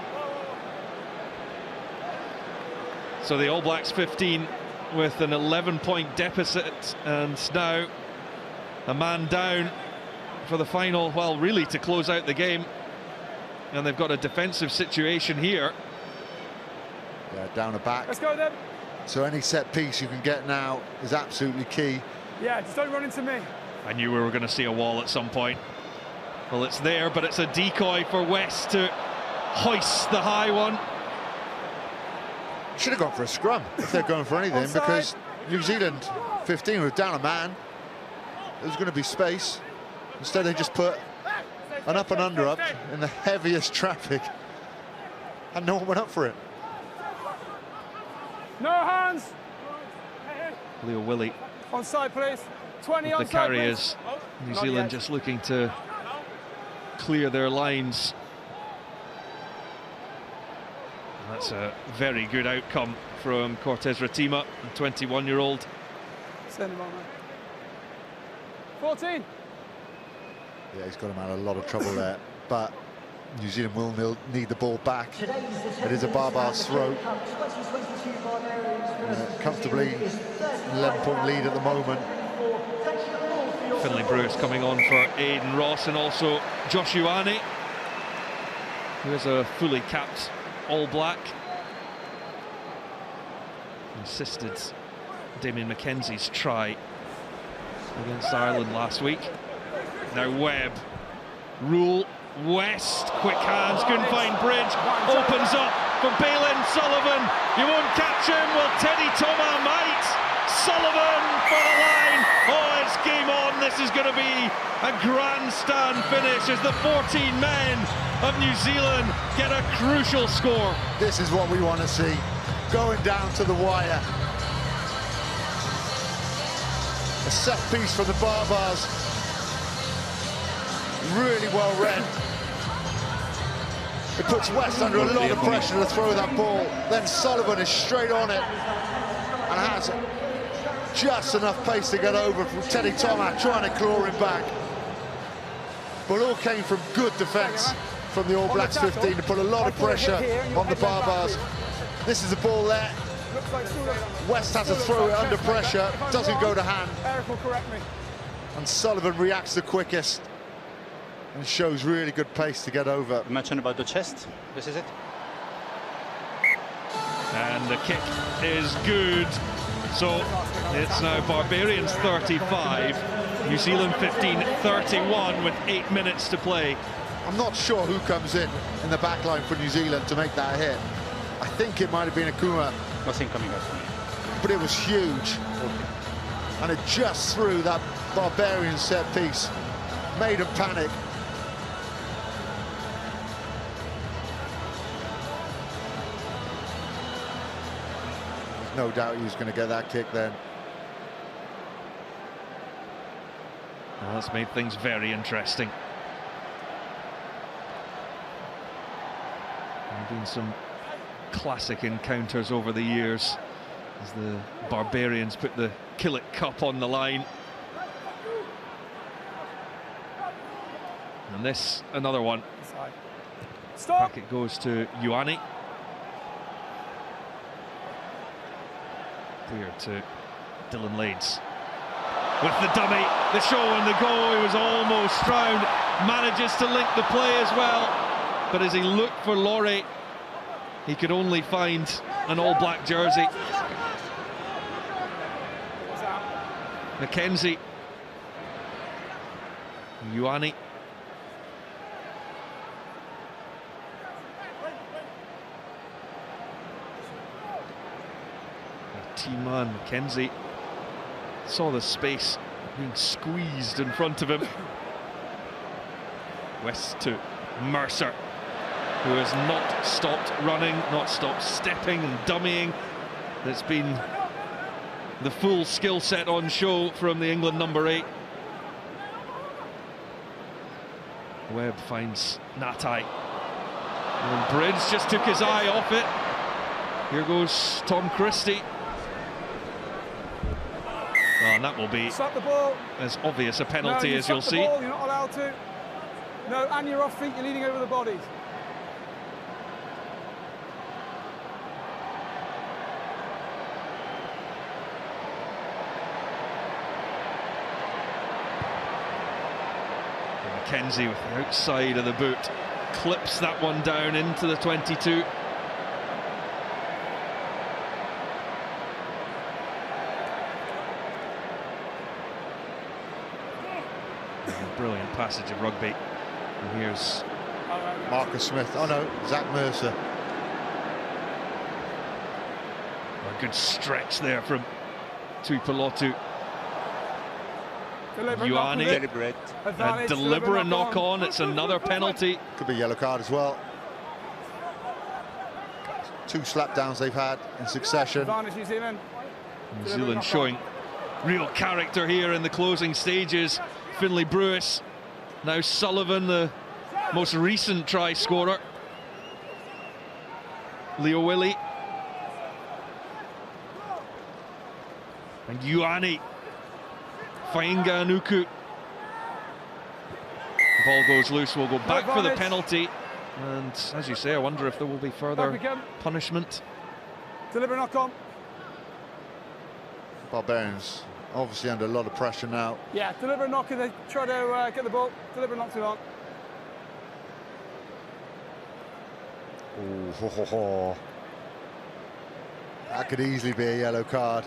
So the All Blacks 15 with an 11-point deficit, and now a man down for the final, well, really to close out the game. And they've got a defensive situation here. Yeah, down the back. Let's go then. So any set piece you can get now is absolutely key. Yeah, just don't run into me. I knew we were going to see a wall at some point. Well, it's there, but it's a decoy for West to hoist the high one. Should have gone for a scrum if they're going for anything, because New Zealand 15 were down a man. There was going to be space. Instead, they just put an up and under up in the heaviest traffic, and no one went up for it. No hands. Leo Willie. Onside, please. 20 onside, the carriers. please. New Zealand just looking to clear their lines. And that's a very good outcome from Cortez Ratima, the 21-year-old. Send him on, man. 14. Yeah, he's got him out of a lot of trouble there, but New Zealand will need the ball back. It is a Barbar's throat. Comfortably 11-point lead at the moment. Finlay Brewis coming on for Aidan Ross, and also Josh Ioane, who is a fully capped All Black. Assisted Damien McKenzie's try against Ireland last week. Now Webb, Rule, West, quick hands, couldn't find Bridge, opens up for Balin Sullivan. You won't catch him, well Teddy Thomas might. Sullivan for the line. Oh, it's game on. This is going to be a grandstand finish as the 14 men of New Zealand get a crucial score. This is what we want to see, going down to the wire. A set piece for the Barbars. Really well read. It puts West under a lot of pressure to throw that ball. Then Sullivan is straight on it and has just enough pace to get over from Teddy Thomas trying to claw him back. But all came from good defence from the All Blacks 15 to put a lot of pressure on the Barbars. This is the ball there. West has to throw it under pressure, doesn't go to hand. And Sullivan reacts the quickest and shows really good pace to get over. You mentioned about the chest. This is it. And the kick is good. So it's now Barbarians 35, New Zealand 15-31 with 8 minutes to play. I'm not sure who comes in the back line for New Zealand to make that hit. I think it might have been Akuma. Nothing coming up. But it was huge. And it just threw that Barbarian set piece. Made him panic. No doubt he was going to get that kick then. Well, that's made things very interesting. There have been some classic encounters over the years as the Barbarians put the Killick Cup on the line. And this, another one. Stop. Back it goes to Ioane. Clear to Dylan Lades. With the dummy, the show and the goal, he was almost drowned. Manages to link the play as well. But as he looked for Laurie, he could only find an All Black jersey. McKenzie. Ioane. T-man McKenzie saw the space being squeezed in front of him. West to Mercer, who has not stopped running, not stopped stepping and dummying. It's been the full skill set on show from the England number 8. Webb finds Natai. And Bridge just took his eye off it. Here goes Tom Christie. Oh, and that will be as obvious a penalty as you'll see. You're not allowed to. No, and you're off feet, you're leaning over the bodies. McKenzie with the outside of the boot clips that one down into the 22. Brilliant passage of rugby. And here's Marcus Smith. Oh no, Zach Mercer. A good stretch there from Tuipulotu. Ioane. Deliberate. A deliberate knock-on. It's another penalty. Could be a yellow card as well. 2 slap-downs they've had in succession. New Zealand. New Zealand showing real character here in the closing stages. Finlay Brewis, now Sullivan, the most recent try scorer. Leo Willie. And Ioane. Fainga Anuku. The ball goes loose, we'll go back for the penalty. And as you say, I wonder if there will be further punishment. Deliberate knock-on. Barbarians obviously under a lot of pressure now. Yeah, deliberate knock-on. They try to get the ball. Deliberate knock-on. Ooh, ho, ho, ho. That could easily be a yellow card.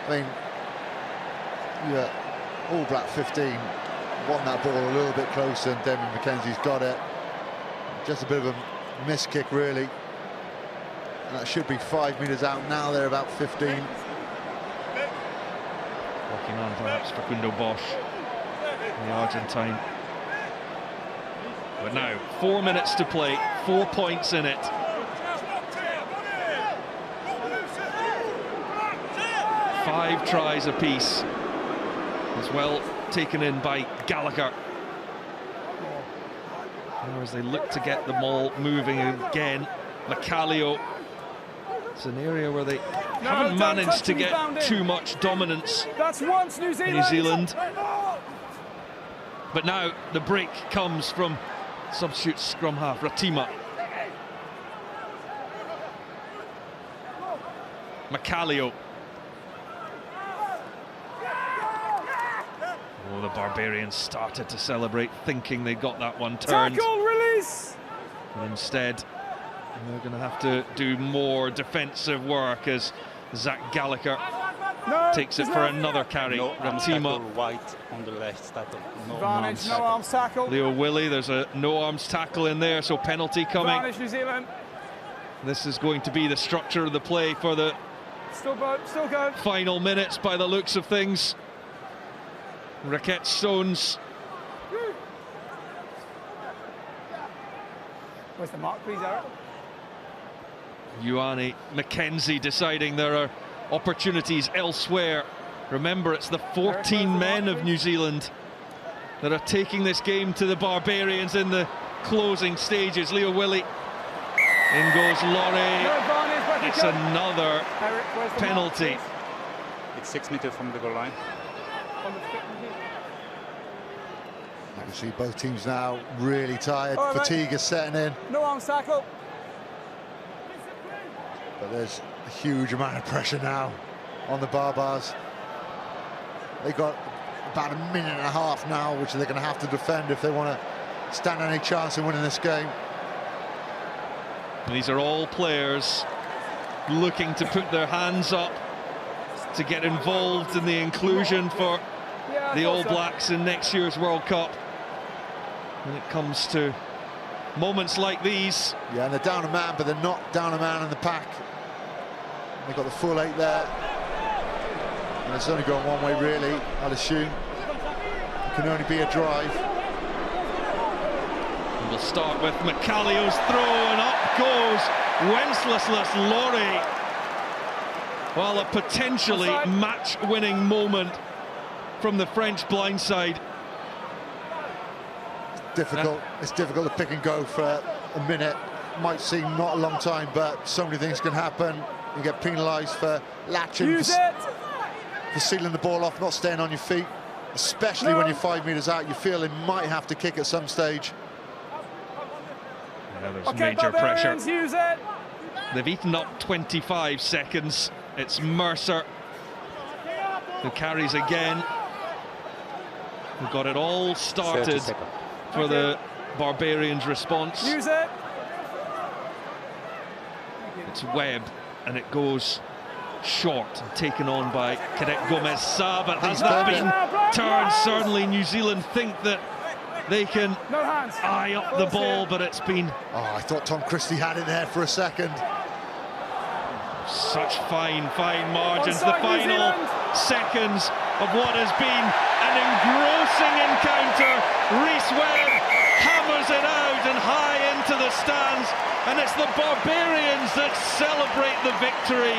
I mean, yeah, All Black 15 want that ball a little bit closer, and Damien McKenzie's got it. Just a bit of a miss kick, really. And that should be 5 metres out. Now they're about 15. Working on perhaps Facundo Bosch, the Argentine. But now, 4 minutes to play, 4 points in it. 5 tries apiece, as well taken in by Gallagher. Now as they look to get the ball moving again, Macalio. It's an area where they haven't managed to get too much dominance. That's once New Zealand. But now the break comes from substitute scrum half Ratima. Macalio. Oh, the Barbarians started to celebrate, thinking they got that one turned. Tackle, release! But instead, they're going to have to do more defensive work as Zach Gallagher takes it for another carry. No Ratima. White on the left tackle. No Advantage, no arms tackle. Leo Willie, there's a no arms tackle in there, so penalty coming. Advantage, New Zealand. This is going to be the structure of the play for the still go. Final minutes by the looks of things. Raquette Stones. Where's the mark, please, Eric? Ioane McKenzie deciding there are opportunities elsewhere. Remember, it's the 14 men of New Zealand that are taking this game to the Barbarians in the closing stages. Leo Willie. In goes Laurie. It's another penalty. It's 6 meters from the goal line. You can see both teams now really tired. Right, Fatigue is setting in. No arms tackle. But there's a huge amount of pressure now on the Barbars. They got about a minute and a half now, which they're going to have to defend if they want to stand any chance in winning this game. These are all players looking to put their hands up to get involved in the inclusion for the All Blacks in next year's World Cup. When it comes to moments like these. Yeah, and they're down a man, but they're not down a man in the pack. They've got the full 8 there. And it's only going one way, really, I'll assume. It can only be a drive. And we'll start with Macalio's throw, and up goes Wenceslas Laurie. Well, a potentially match-winning moment from the French blindside. Difficult. It's difficult to pick and go for a minute. Might seem not a long time, but so many things can happen. You get penalised for latching, for sealing the ball off, not staying on your feet, especially when you're 5 metres out. You feel it might have to kick at some stage. Yeah, there's major pressure. They've eaten up 25 seconds. It's Mercer who carries again. We've got it all started for the Barbarians' response. Use it. It's Webb, and it goes short and taken on by Cadet Gomez Sa, but has that been turned? Certainly New Zealand think that they can No hands. eye up the ball, but it's been... Oh, I thought Tom Christie had it there for a second. Such fine margins. Onside, the final New Zealand. seconds of what has been an engrossing encounter. Rhys Webb hammers it out and high into the stands, and it's the Barbarians that celebrate the victory.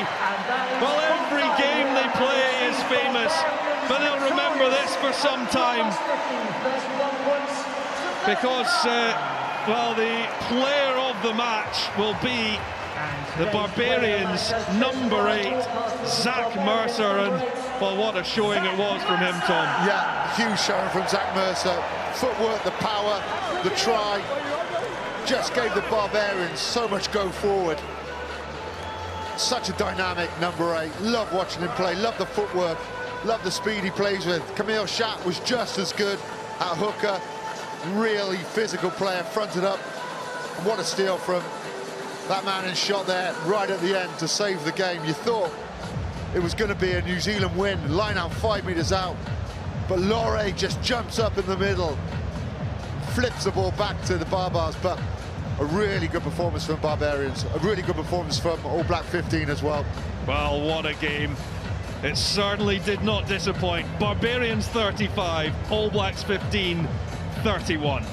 Well, every game they play is famous, but they'll remember this for some time, because well, the player of the match will be the Barbarians' number 8, Zach Mercer, and well, what a showing it was from him, Tom. Yeah, huge showing from Zach Mercer. Footwork, the power, the try, just gave the Barbarians so much go forward. Such a dynamic number 8. Love watching him play, love the footwork, love the speed he plays with. Camille Schacht was just as good at hooker. Really physical player, fronted up. And what a steal from that man in shot there right at the end to save the game. You thought it was going to be a New Zealand win, line out 5 meters out, but Laurie just jumps up in the middle, flips the ball back to the Barbars. But a really good performance from Barbarians, a really good performance from All Black 15 as well. Well, what a game. It certainly did not disappoint. Barbarians 35, All Blacks 15, 31.